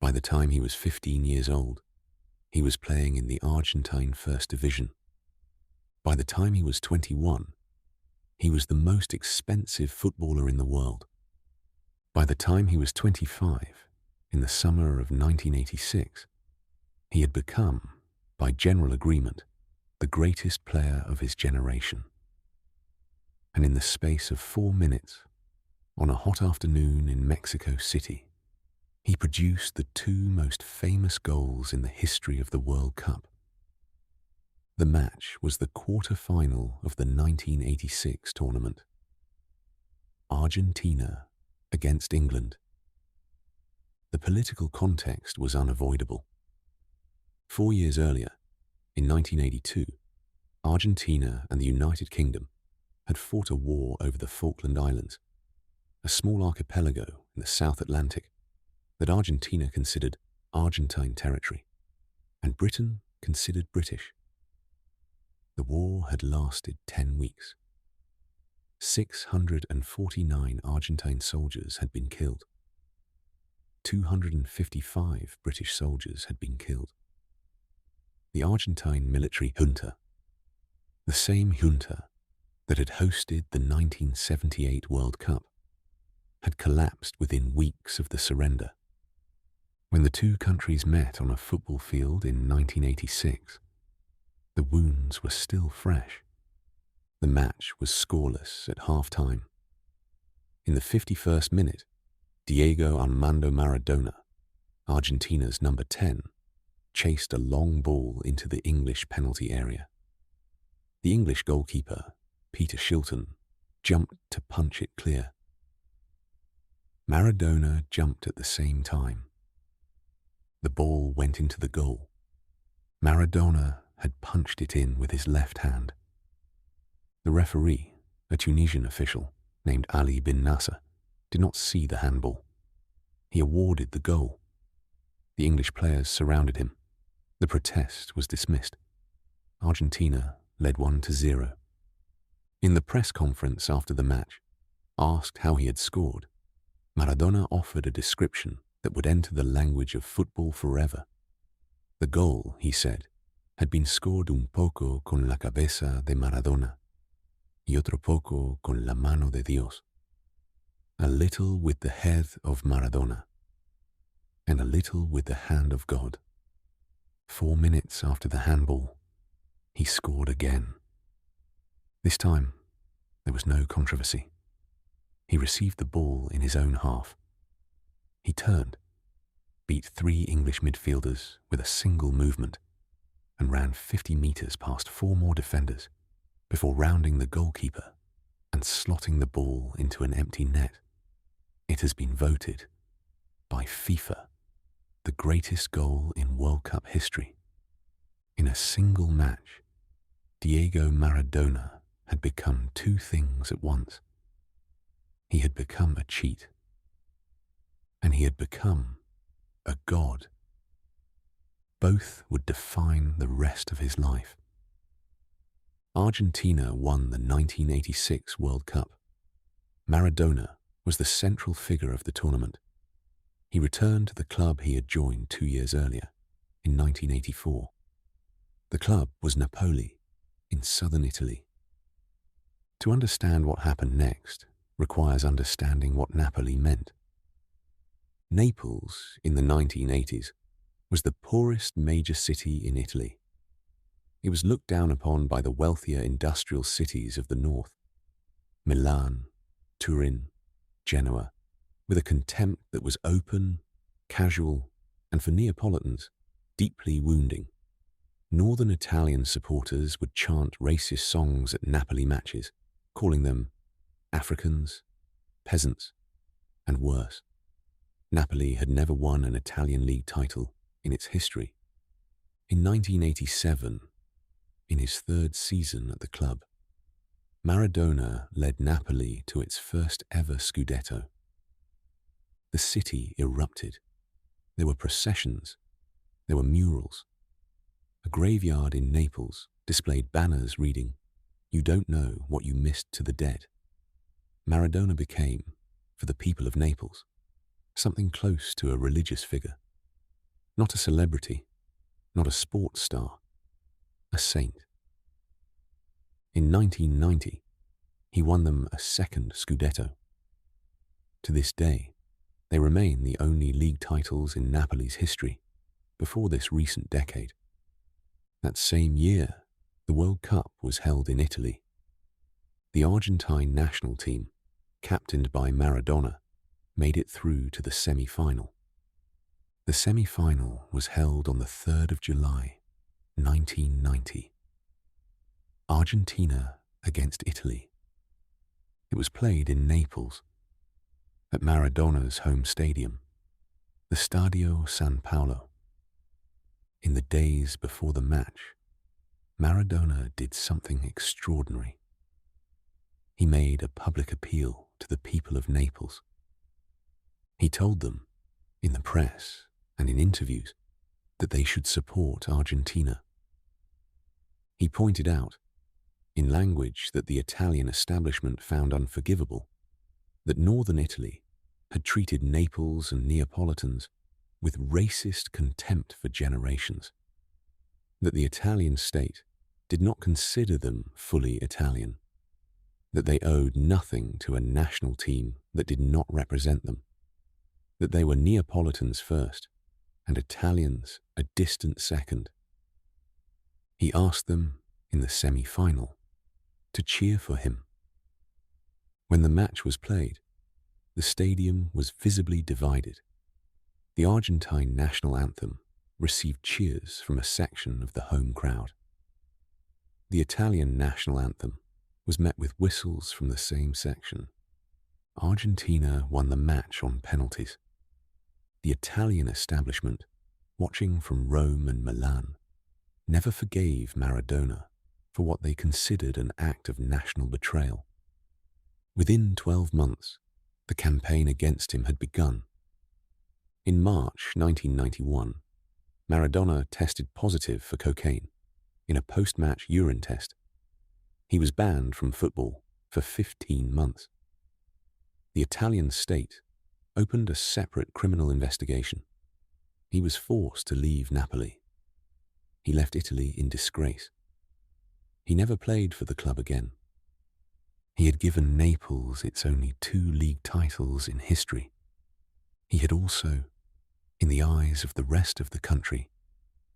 By the time he was 15 years old, he was playing in the Argentine First Division. By the time he was 21, he was the most expensive footballer in the world. By the time he was 25, in the summer of 1986, he had become, by general agreement, the greatest player of his generation. And in the space of 4 minutes, on a hot afternoon in Mexico City, he produced the two most famous goals in the history of the World Cup. The match was the quarter-final of the 1986 tournament. Argentina against England. The political context was unavoidable. 4 years earlier, in 1982, Argentina and the United Kingdom had fought a war over the Falkland Islands, a small archipelago in the South Atlantic that Argentina considered Argentine territory, and Britain considered British. The war had lasted 10 weeks. 649 Argentine soldiers had been killed. 255 British soldiers had been killed. The Argentine military junta, the same junta that had hosted the 1978 World Cup, had collapsed within weeks of the surrender. When the two countries met on a football field in 1986, the wounds were still fresh. The match was scoreless at half-time. In the 51st minute, Diego Armando Maradona, Argentina's number 10, chased a long ball into the English penalty area. The English goalkeeper, Peter Shilton, jumped to punch it clear. Maradona jumped at the same time. The ball went into the goal. Maradona had punched it in with his left hand. The referee, a Tunisian official named Ali bin Nasser, did not see the handball. He awarded the goal. The English players surrounded him. The protest was dismissed. Argentina led 1-0. In the press conference after the match, asked how he had scored, Maradona offered a description that would enter the language of football forever. The goal, he said, had been scored un poco con la cabeza de Maradona y otro poco con la mano de Dios. A little with the head of Maradona and a little with the hand of God. 4 minutes after the handball, he scored again. This time, there was no controversy. He received the ball in his own half. He turned, beat 3 English midfielders with a single movement, and ran 50 meters past 4 more defenders before rounding the goalkeeper and slotting the ball into an empty net. It has been voted by FIFA the greatest goal in World Cup history. In a single match, Diego Maradona had become 2 things at once. He had become a cheat, and he had become a god. Both would define the rest of his life. Argentina won the 1986 World Cup. Maradona was the central figure of the tournament. He returned to the club he had joined 2 years earlier, in 1984. The club was Napoli, in southern Italy. To understand what happened next requires understanding what Napoli meant. Naples, in the 1980s, was the poorest major city in Italy. It was looked down upon by the wealthier industrial cities of the north, Milan, Turin, Genoa, with a contempt that was open, casual, and for Neapolitans, deeply wounding. Northern Italian supporters would chant racist songs at Napoli matches, calling them Africans, peasants, and worse. Napoli had never won an Italian league title in its history. In 1987, in his third season at the club, Maradona led Napoli to its first ever Scudetto. The city erupted. There were processions. There were murals. A graveyard in Naples displayed banners reading, "You don't know what you missed to the dead." Maradona became, for the people of Naples, something close to a religious figure. Not a celebrity, not a sports star, a saint. In 1990, he won them a second Scudetto. To this day, they remain the only league titles in Napoli's history before this recent decade. That same year, the World Cup was held in Italy. The Argentine national team, captained by Maradona, made it through to the semi-final. The semi-final was held on the 3rd of July, 1990. Argentina against Italy. It was played in Naples, at Maradona's home stadium, the Stadio San Paolo. In the days before the match, Maradona did something extraordinary. He made a public appeal to the people of Naples. He told them, in the press and in interviews, that they should support Argentina. He pointed out, in language that the Italian establishment found unforgivable, that northern Italy had treated Naples and Neapolitans with racist contempt for generations, that the Italian state did not consider them fully Italian, that they owed nothing to a national team that did not represent them, that they were Neapolitans first and Italians a distant second. He asked them, in the semi-final, to cheer for him. When the match was played, the stadium was visibly divided. The Argentine national anthem received cheers from a section of the home crowd. The Italian national anthem was met with whistles from the same section. Argentina won the match on penalties. The Italian establishment, watching from Rome and Milan, never forgave Maradona for what they considered an act of national betrayal. Within 12 months, the campaign against him had begun. In March 1991, Maradona tested positive for cocaine in a post-match urine test. He was banned from football for 15 months. The Italian state opened a separate criminal investigation. He was forced to leave Napoli. He left Italy in disgrace. He never played for the club again. He had given Naples its only 2 league titles in history. He had also, in the eyes of the rest of the country,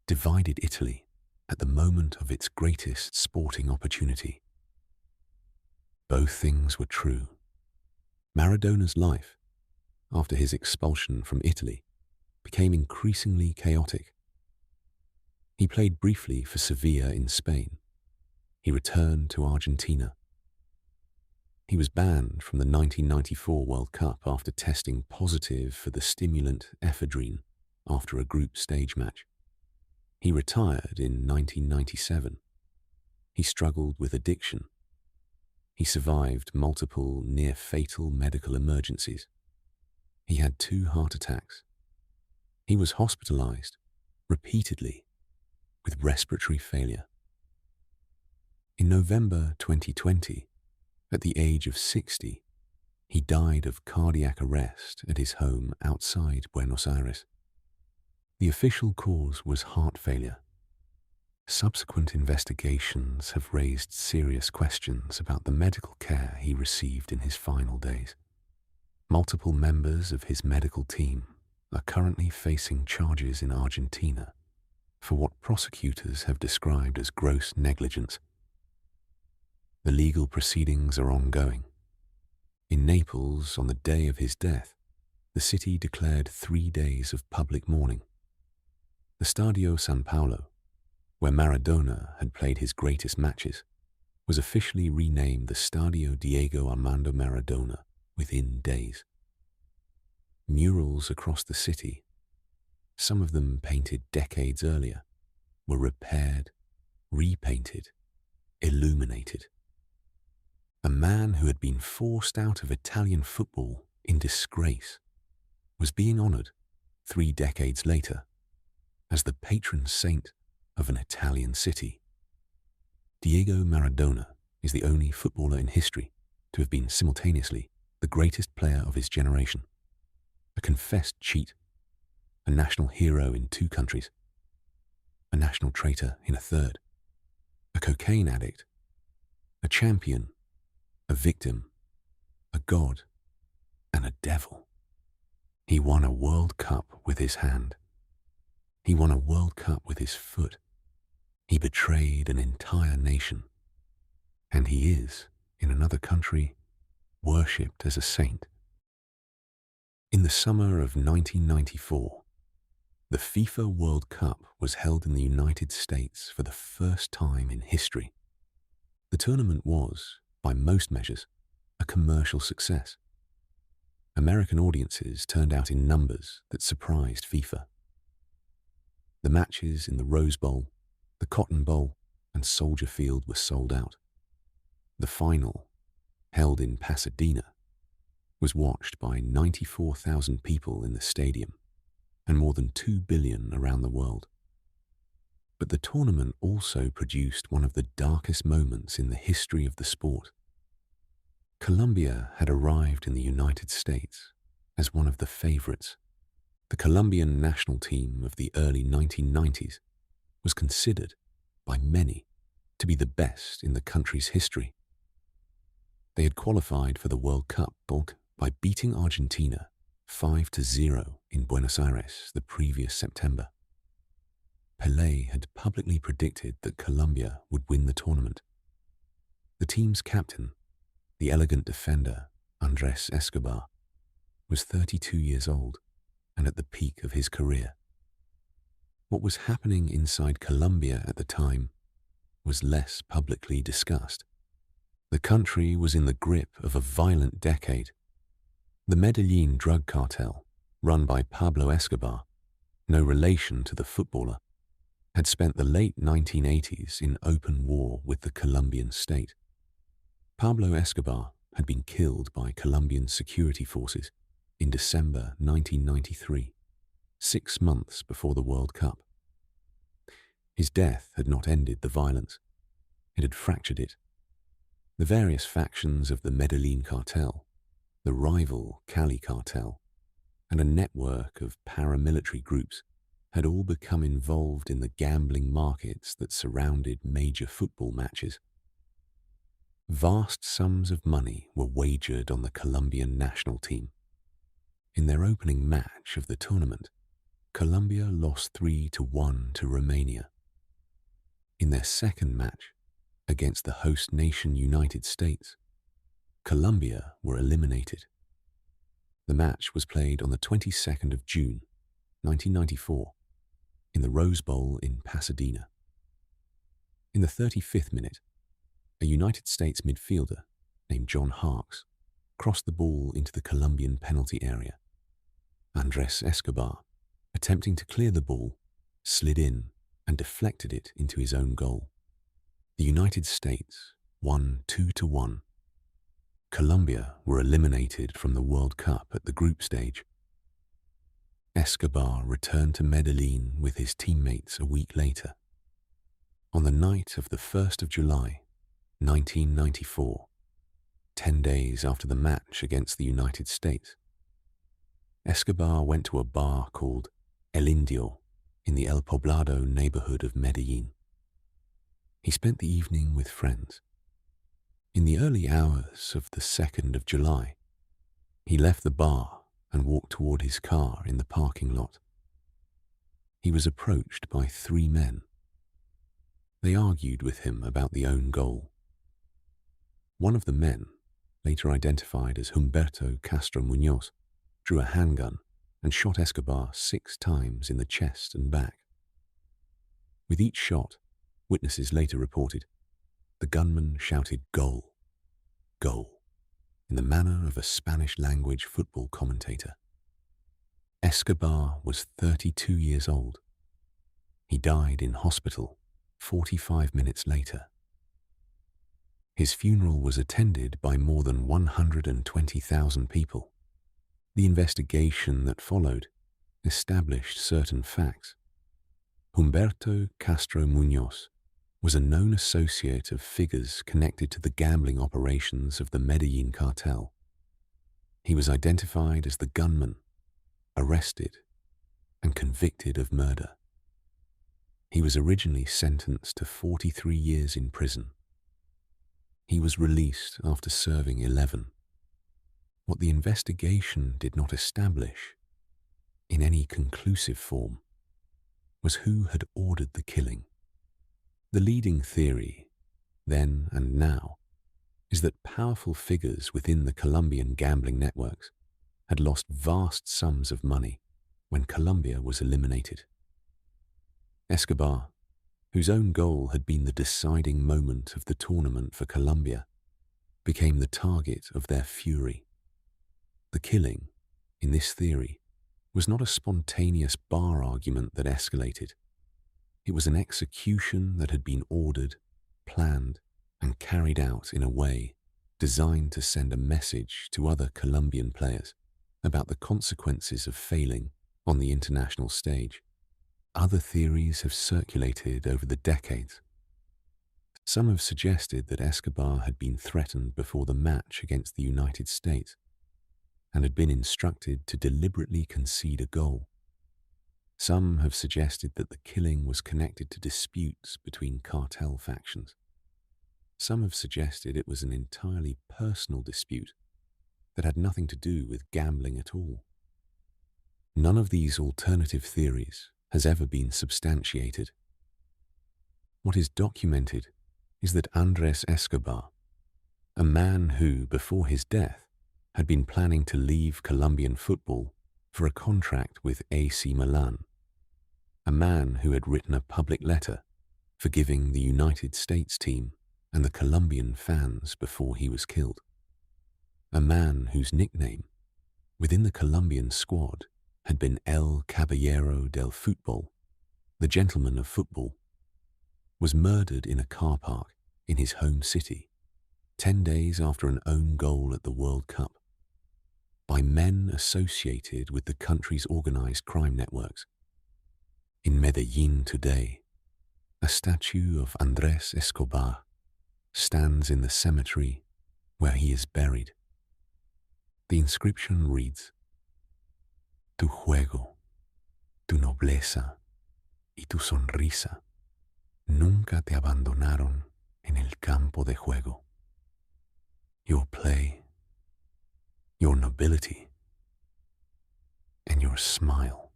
divided Italy at the moment of its greatest sporting opportunity. Both things were true. Maradona's life, after his expulsion from Italy, became increasingly chaotic. He played briefly for Sevilla in Spain. He returned to Argentina. He was banned from the 1994 World Cup after testing positive for the stimulant ephedrine after a group stage match. He retired in 1997. He struggled with addiction. He survived multiple near-fatal medical emergencies. He had 2 heart attacks. He was hospitalized repeatedly with respiratory failure. In November 2020, at the age of 60, he died of cardiac arrest at his home outside Buenos Aires. The official cause was heart failure. Subsequent investigations have raised serious questions about the medical care he received in his final days. Multiple members of his medical team are currently facing charges in Argentina for what prosecutors have described as gross negligence. The legal proceedings are ongoing. In Naples, on the day of his death, the city declared 3 days of public mourning. The Stadio San Paolo, where Maradona had played his greatest matches, was officially renamed the Stadio Diego Armando Maradona within days. Murals across the city, some of them painted decades earlier, were repaired, repainted, illuminated. A man who had been forced out of Italian football in disgrace was being honoured 3 decades later as the patron saint of an Italian city. Diego Maradona is the only footballer in history to have been simultaneously the greatest player of his generation, a confessed cheat, a national hero in 2 countries, a national traitor in a third, a cocaine addict, a champion, a victim, a god, and a devil. He won a World Cup with his hand. He won a World Cup with his foot. He betrayed an entire nation. And he is, in another country, worshipped as a saint. In the summer of 1994, the FIFA World Cup was held in the United States for the first time in history. The tournament was, by most measures, a commercial success. American audiences turned out in numbers that surprised FIFA. The matches in the Rose Bowl, the Cotton Bowl, and Soldier Field were sold out. The final, held in Pasadena, was watched by 94,000 people in the stadium and more than 2 billion around the world. But the tournament also produced one of the darkest moments in the history of the sport. Colombia had arrived in the United States as one of the favorites. The Colombian national team of the early 1990s was considered by many to be the best in the country's history. They had qualified for the World Cup by beating Argentina 5-0 in Buenos Aires the previous September. Pelé had publicly predicted that Colombia would win the tournament. The team's captain, the elegant defender Andrés Escobar, was 32 years old and at the peak of his career. What was happening inside Colombia at the time was less publicly discussed. The country was in the grip of a violent decade. The Medellin drug cartel, run by Pablo Escobar, no relation to the footballer, had spent the late 1980s in open war with the Colombian state. Pablo Escobar had been killed by Colombian security forces in December 1993, 6 months before the World Cup. His death had not ended the violence. It had fractured it. The various factions of the Medellin cartel, the rival Cali cartel, and a network of paramilitary groups had all become involved in the gambling markets that surrounded major football matches. Vast sums of money were wagered on the Colombian national team. In their opening match of the tournament, Colombia lost 3-1 to Romania. In their second match, against the host nation United States, Colombia were eliminated. The match was played on the 22nd of June, 1994, in the Rose Bowl in Pasadena. In the 35th minute, a United States midfielder named John Harkes crossed the ball into the Colombian penalty area. Andrés Escobar, attempting to clear the ball, slid in and deflected it into his own goal. The United States won 2-1. Colombia were eliminated from the World Cup at the group stage. Escobar returned to Medellin with his teammates a week later. On the night of the 1st of July, 1994, 10 days after the match against the United States, Escobar went to a bar called El Indio in the El Poblado neighborhood of Medellin. He spent the evening with friends. In the early hours of the 2nd of July, he left the bar and walked toward his car in the parking lot. He was approached by 3 men. They argued with him about the own goal. One of the men, later identified as Humberto Castro Muñoz, drew a handgun and shot Escobar 6 times in the chest and back. With each shot, witnesses later reported, the gunman shouted "Goal, goal," in the manner of a Spanish-language football commentator. Escobar was 32 years old. He died in hospital 45 minutes later. His funeral was attended by more than 120,000 people. The investigation that followed established certain facts. Humberto Castro Muñoz was a known associate of figures connected to the gambling operations of the Medellin cartel. He was identified as the gunman, arrested, and convicted of murder. He was originally sentenced to 43 years in prison. He was released after serving 11. What the investigation did not establish, in any conclusive form, was who had ordered the killing. The leading theory, then and now, is that powerful figures within the Colombian gambling networks had lost vast sums of money when Colombia was eliminated. Escobar, whose own goal had been the deciding moment of the tournament for Colombia, became the target of their fury. The killing, in this theory, was not a spontaneous bar argument that escalated. It was an execution that had been ordered, planned, and carried out in a way designed to send a message to other Colombian players about the consequences of failing on the international stage. Other theories have circulated over the decades. Some have suggested that Escobar had been threatened before the match against the United States and had been instructed to deliberately concede a goal. Some have suggested that the killing was connected to disputes between cartel factions. Some have suggested it was an entirely personal dispute that had nothing to do with gambling at all. None of these alternative theories has ever been substantiated. What is documented is that Andrés Escobar, a man who, before his death, had been planning to leave Colombian football for a contract with AC Milan, a man who had written a public letter forgiving the United States team and the Colombian fans before he was killed, a man whose nickname within the Colombian squad had been El Caballero del Fútbol, the gentleman of football, was murdered in a car park in his home city 10 days after an own goal at the World Cup by men associated with the country's organized crime networks. In Medellin today, a statue of Andrés Escobar stands in the cemetery where he is buried. The inscription reads, Tu juego, tu nobleza y tu sonrisa nunca te abandonaron en el campo de juego. Your play, your nobility, and your smile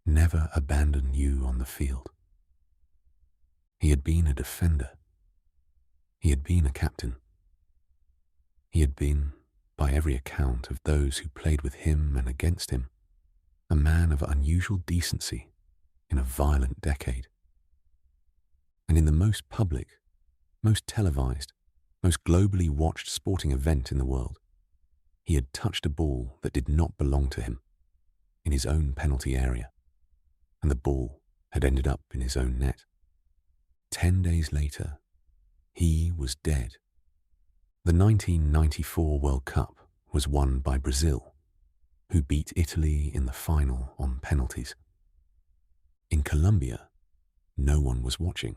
never abandoned you on the field. He had been a defender. He had been a captain. He had been, by every account of those who played with him and against him, a man of unusual decency in a violent decade. And in the most public, most televised, most globally watched sporting event in the world, he had touched a ball that did not belong to him in his own penalty area, and the ball had ended up in his own net. 10 days later, he was dead. The 1994 World Cup was won by Brazil, who beat Italy in the final on penalties. In Colombia, no one was watching.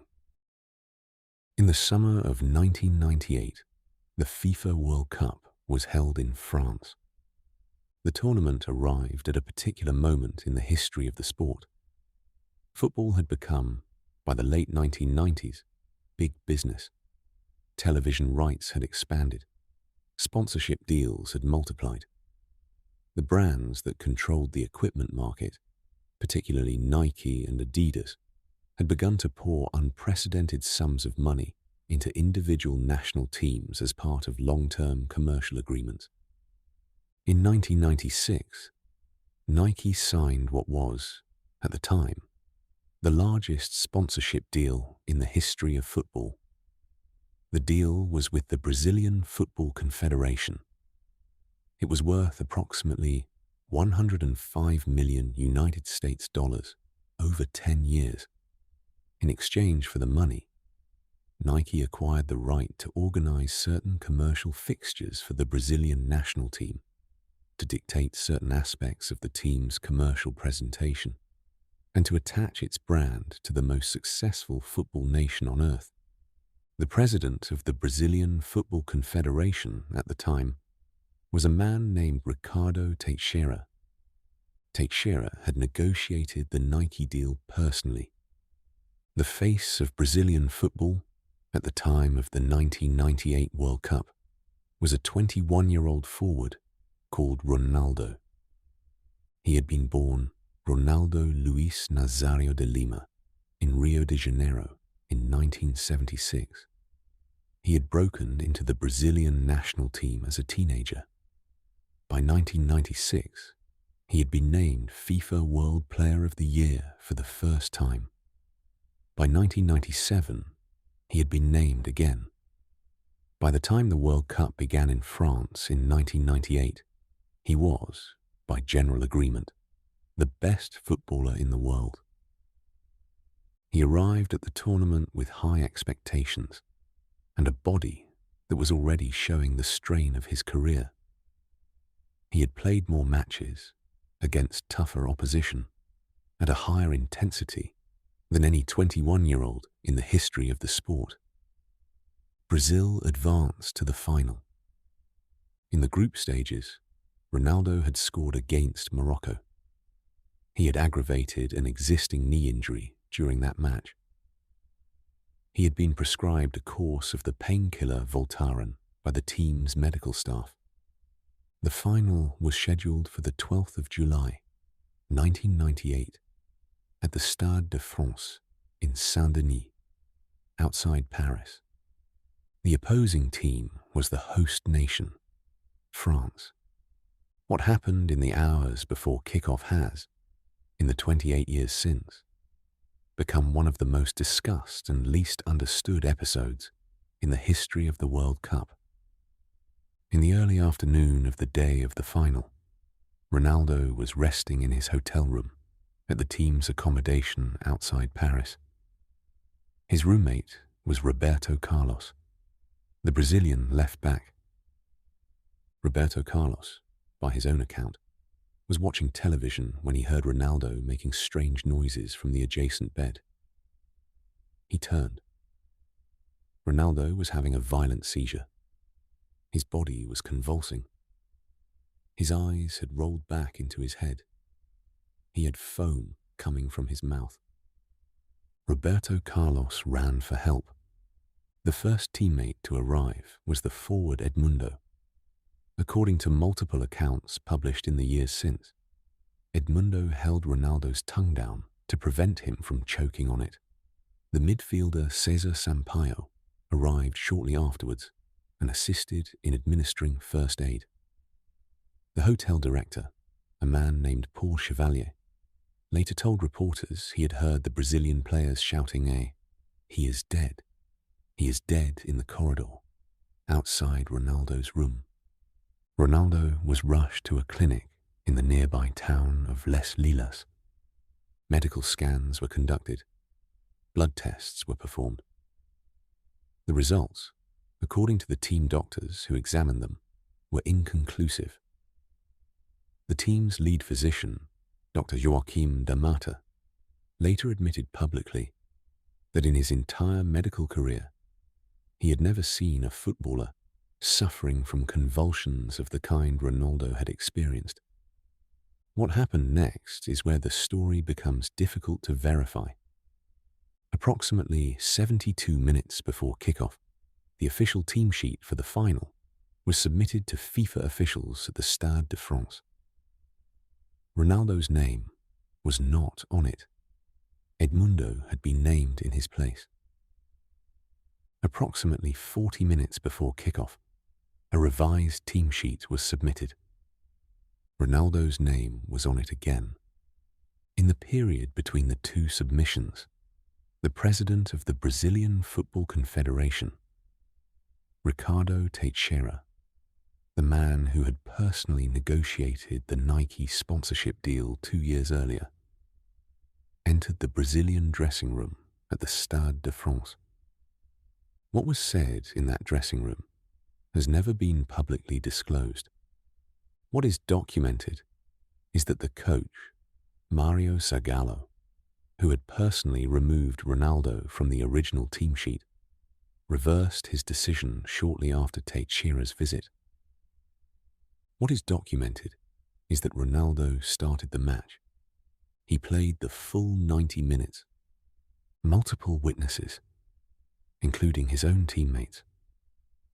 In the summer of 1998, the FIFA World Cup was held in France. The tournament arrived at a particular moment in the history of the sport. Football had become, by the late 1990s, big business. Television rights had expanded. Sponsorship deals had multiplied. The brands that controlled the equipment market, particularly Nike and Adidas, had begun to pour unprecedented sums of money into individual national teams as part of long-term commercial agreements. In 1996, Nike signed what was, at the time, the largest sponsorship deal in the history of football. The deal was with the Brazilian Football Confederation. It was worth approximately 105 million United States dollars over 10 years. In exchange for the money, Nike acquired the right to organize certain commercial fixtures for the Brazilian national team, to dictate certain aspects of the team's commercial presentation, and to attach its brand to the most successful football nation on earth. The president of the Brazilian Football Confederation at the time was a man named Ricardo Teixeira. Teixeira had negotiated the Nike deal personally. The face of Brazilian football at the time of the 1998 World Cup was a 21-year-old forward called Ronaldo. He had been born Ronaldo Luis Nazario de Lima in Rio de Janeiro in 1976. He had broken into the Brazilian national team as a teenager. By 1996, he had been named FIFA World Player of the Year for the first time. By 1997, he had been named again. By the time the World Cup began in France in 1998, he was, by general agreement, the best footballer in the world. He arrived at the tournament with high expectations and a body that was already showing the strain of his career. He had played more matches against tougher opposition at a higher intensity than any 21-year-old in the history of the sport. Brazil advanced to the final. In the group stages, Ronaldo had scored against Morocco. He had aggravated an existing knee injury during that match. He had been prescribed a course of the painkiller Voltaren by the team's medical staff. The final was scheduled for the 12th of July, 1998, at the Stade de France in Saint-Denis, outside Paris. The opposing team was the host nation, France. What happened in the hours before kickoff has, in the 28 years since, become one of the most discussed and least understood episodes in the history of the World Cup. In the early afternoon of the day of the final, Ronaldo was resting in his hotel room at the team's accommodation outside Paris. His roommate was Roberto Carlos, the Brazilian left-back. Roberto Carlos, by his own account, was watching television when he heard Ronaldo making strange noises from the adjacent bed. He turned. Ronaldo was having a violent seizure. His body was convulsing. His eyes had rolled back into his head. He had foam coming from his mouth. Roberto Carlos ran for help. The first teammate to arrive was the forward Edmundo. According to multiple accounts published in the years since, Edmundo held Ronaldo's tongue down to prevent him from choking on it. The midfielder Cesar Sampaio arrived shortly afterwards and assisted in administering first aid. The hotel director, a man named Paul Chevalier, later told reporters he had heard the Brazilian players shouting "He is dead. He is dead" in the corridor, outside Ronaldo's room. Ronaldo was rushed to a clinic in the nearby town of Les Lilas. Medical scans were conducted. Blood tests were performed. The results, according to the team doctors who examined them, were inconclusive. The team's lead physician, Dr. Joaquim da Mata, later admitted publicly that in his entire medical career, he had never seen a footballer suffering from convulsions of the kind Ronaldo had experienced. What happened next is where the story becomes difficult to verify. Approximately 72 minutes before kickoff, the official team sheet for the final was submitted to FIFA officials at the Stade de France. Ronaldo's name was not on it. Edmundo had been named in his place. Approximately 40 minutes before kickoff, a revised team sheet was submitted. Ronaldo's name was on it again. In the period between the two submissions, the president of the Brazilian Football Confederation, Ricardo Teixeira, the man who had personally negotiated the Nike sponsorship deal 2 years earlier, entered the Brazilian dressing room at the Stade de France. What was said in that dressing room has never been publicly disclosed. What is documented is that the coach, Mario Zagallo, who had personally removed Ronaldo from the original team sheet, reversed his decision shortly after Teixeira's visit. What is documented is that Ronaldo started the match. He played the full 90 minutes. Multiple witnesses, including his own teammates,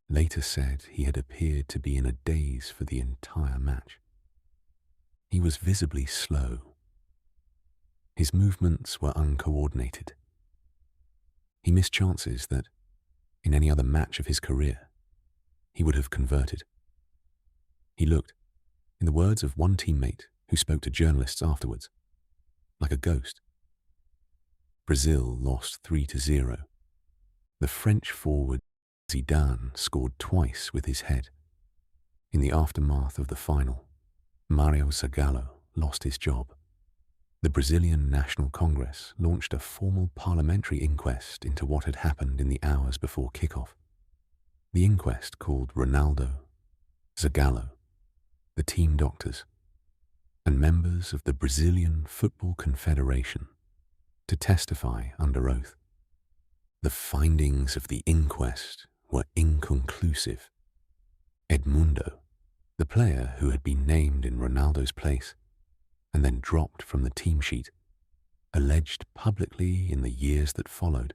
later said he had appeared to be in a daze for the entire match. He was visibly slow. His movements were uncoordinated. He missed chances that, in any other match of his career, he would have converted. He looked, in the words of one teammate who spoke to journalists afterwards, like a ghost. Brazil lost 3-0. The French forward Zidane scored twice with his head. In the aftermath of the final, Mario Zagallo lost his job. The Brazilian National Congress launched a formal parliamentary inquest into what had happened in the hours before kickoff. The inquest called Ronaldo, Zagallo, the team doctors, and members of the Brazilian Football Confederation to testify under oath. The findings of the inquest were inconclusive. Edmundo, the player who had been named in Ronaldo's place and then dropped from the team sheet, alleged publicly in the years that followed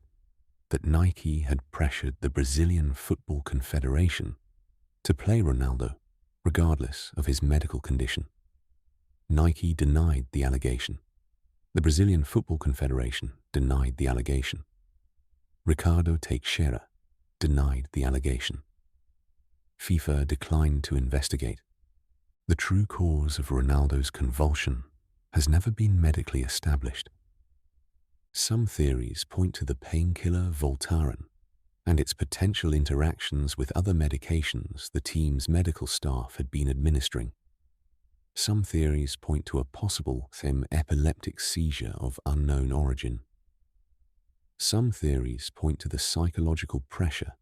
that Nike had pressured the Brazilian Football Confederation to play Ronaldo regardless of his medical condition. Nike denied the allegation. The Brazilian Football Confederation denied the allegation. Ricardo Teixeira denied the allegation. FIFA declined to investigate. The true cause of Ronaldo's convulsion has never been medically established. Some theories point to the painkiller Voltaren and its potential interactions with other medications the team's medical staff had been administering. Some theories point to a possible epileptic seizure of unknown origin. Some theories point to the psychological pressure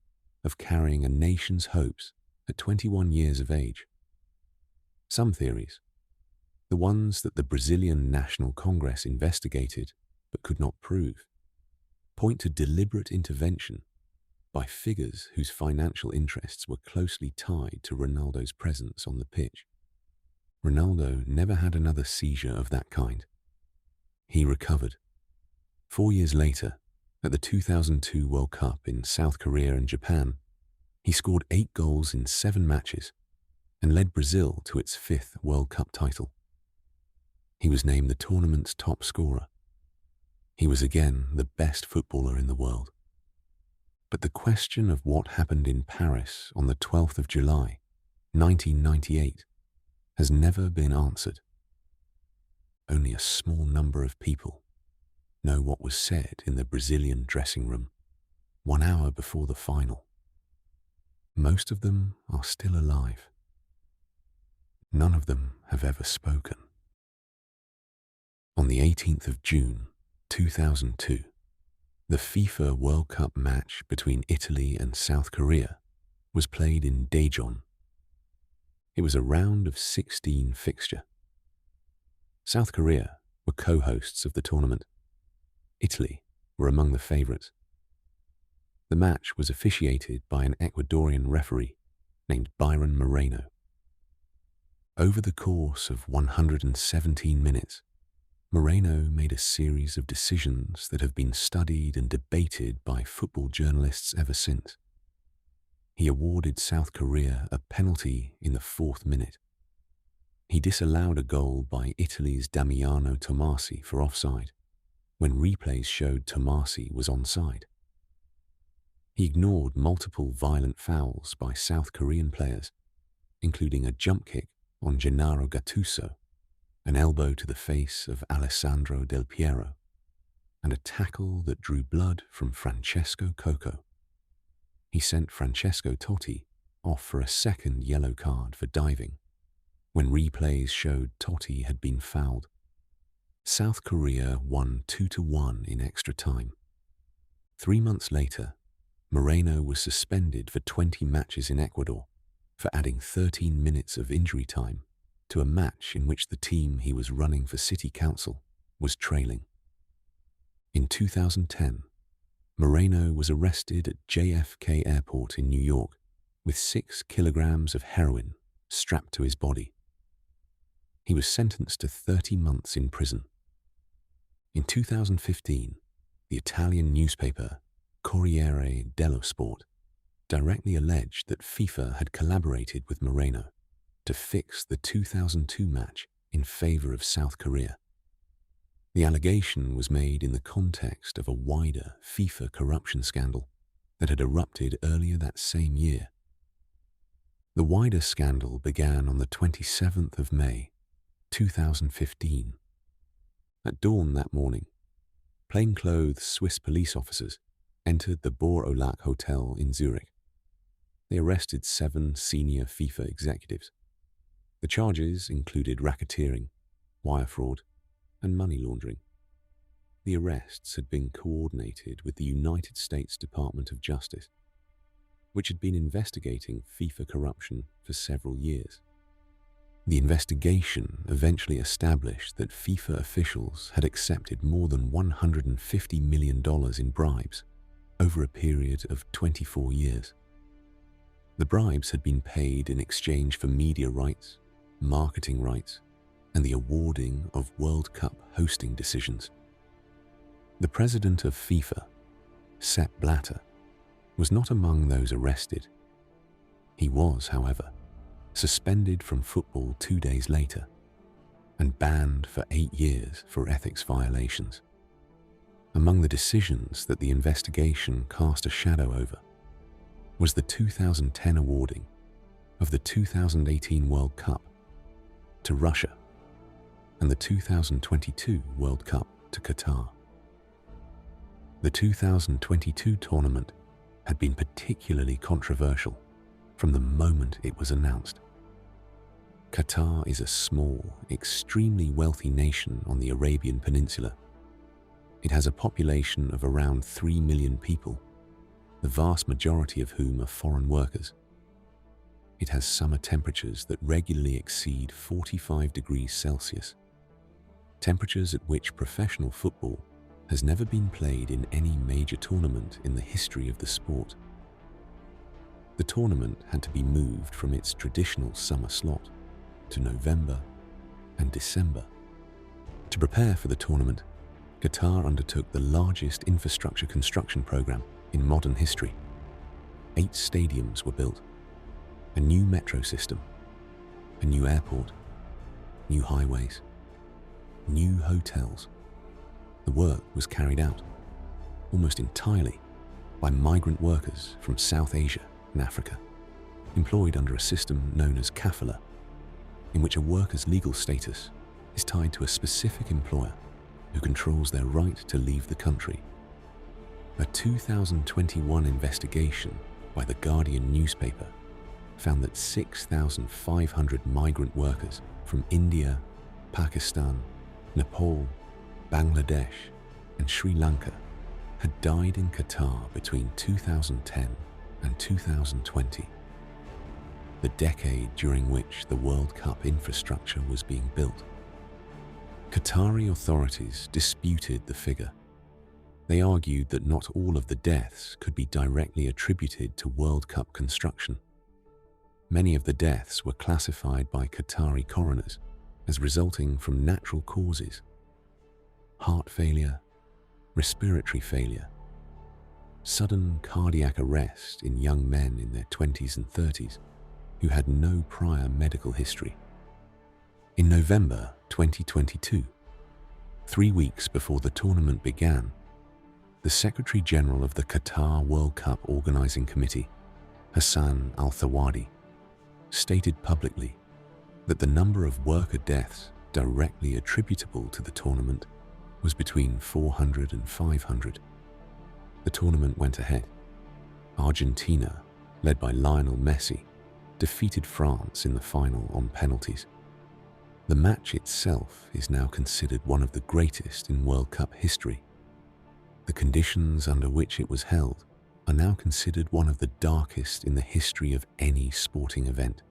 of carrying a nation's hopes at 21 years of age. Some theories, the ones that the Brazilian National Congress investigated but could not prove, point to deliberate intervention by figures whose financial interests were closely tied to Ronaldo's presence on the pitch. Ronaldo never had another seizure of that kind. He recovered. 4 years later, at the 2002 World Cup in South Korea and Japan, he scored 8 goals in 7 matches and led Brazil to its 5th World Cup title. He was named the tournament's top scorer. He was again the best footballer in the world. But the question of what happened in Paris on the 12th of July, 1998, has never been answered. Only a small number of people know what was said in the Brazilian dressing room 1 hour before the final. Most of them are still alive. None of them have ever spoken. On the 18th of June, 2002, the FIFA World Cup match between Italy and South Korea was played in Daejeon. It was a round of 16 fixture. South Korea were co-hosts of the tournament. Italy were among the favourites. The match was officiated by an Ecuadorian referee named Byron Moreno. Over the course of 117 minutes, Moreno made a series of decisions that have been studied and debated by football journalists ever since. He awarded South Korea a penalty in the 4th minute. He disallowed a goal by Italy's Damiano Tomasi for offside, when replays showed Tomasi was onside. He ignored multiple violent fouls by South Korean players, including a jump kick on Gennaro Gattuso, an elbow to the face of Alessandro Del Piero, and a tackle that drew blood from Francesco Coco. He sent Francesco Totti off for a second yellow card for diving, when replays showed Totti had been fouled. South Korea won 2-1 in extra time. 3 months later, Moreno was suspended for 20 matches in Ecuador for adding 13 minutes of injury time to a match in which the team he was running for city council was trailing. In 2010, Moreno was arrested at JFK Airport in New York with 6 kilograms of heroin strapped to his body. He was sentenced to 30 months in prison. In 2015, the Italian newspaper Corriere dello Sport directly alleged that FIFA had collaborated with Moreno to fix the 2002 match in favor of South Korea. The allegation was made in the context of a wider FIFA corruption scandal that had erupted earlier that same year. The wider scandal began on the 27th of May, 2015. At dawn that morning, plainclothes Swiss police officers entered the Bor-Olac Hotel in Zurich. They arrested 7 senior FIFA executives. The charges included racketeering, wire fraud, and money laundering. The arrests had been coordinated with the United States Department of Justice, which had been investigating FIFA corruption for several years. The investigation eventually established that FIFA officials had accepted more than $150 million in bribes over a period of 24 years. The bribes had been paid in exchange for media rights, marketing rights, and the awarding of World Cup hosting decisions. The president of FIFA, Sepp Blatter, was not among those arrested. He was, however, suspended from football 2 days later and banned for 8 years for ethics violations. Among the decisions that the investigation cast a shadow over was the 2010 awarding of the 2018 World Cup to Russia and the 2022 World Cup to Qatar. The 2022 tournament had been particularly controversial from the moment it was announced. Qatar is a small, extremely wealthy nation on the Arabian Peninsula. It has a population of around 3 million people, the vast majority of whom are foreign workers. It has summer temperatures that regularly exceed 45 degrees Celsius, temperatures at which professional football has never been played in any major tournament in the history of the sport. The tournament had to be moved from its traditional summer slot to November and December. To prepare for the tournament, Qatar undertook the largest infrastructure construction program in modern history. 8 stadiums were built, a new metro system, a new airport, new highways, new hotels. The work was carried out almost entirely by migrant workers from South Asia and Africa, employed under a system known as kafala, in which a worker's legal status is tied to a specific employer who controls their right to leave the country. A 2021 investigation by The Guardian newspaper found that 6,500 migrant workers from India, Pakistan, Nepal, Bangladesh, and Sri Lanka had died in Qatar between 2010 and 2020, the decade during which the World Cup infrastructure was being built. Qatari authorities disputed the figure. They argued that not all of the deaths could be directly attributed to World Cup construction. Many of the deaths were classified by Qatari coroners as resulting from natural causes: heart failure, respiratory failure, sudden cardiac arrest in young men in their 20s and 30s who had no prior medical history. In November 2022, 3 weeks before the tournament began, the Secretary General of the Qatar World Cup Organizing Committee, Hassan Al-Thawadi, stated publicly that the number of worker deaths directly attributable to the tournament was between 400 and 500. The tournament went ahead. Argentina, led by Lionel Messi, defeated France in the final on penalties. The match itself is now considered one of the greatest in World Cup history. The conditions under which it was held are now considered one of the darkest in the history of any sporting event.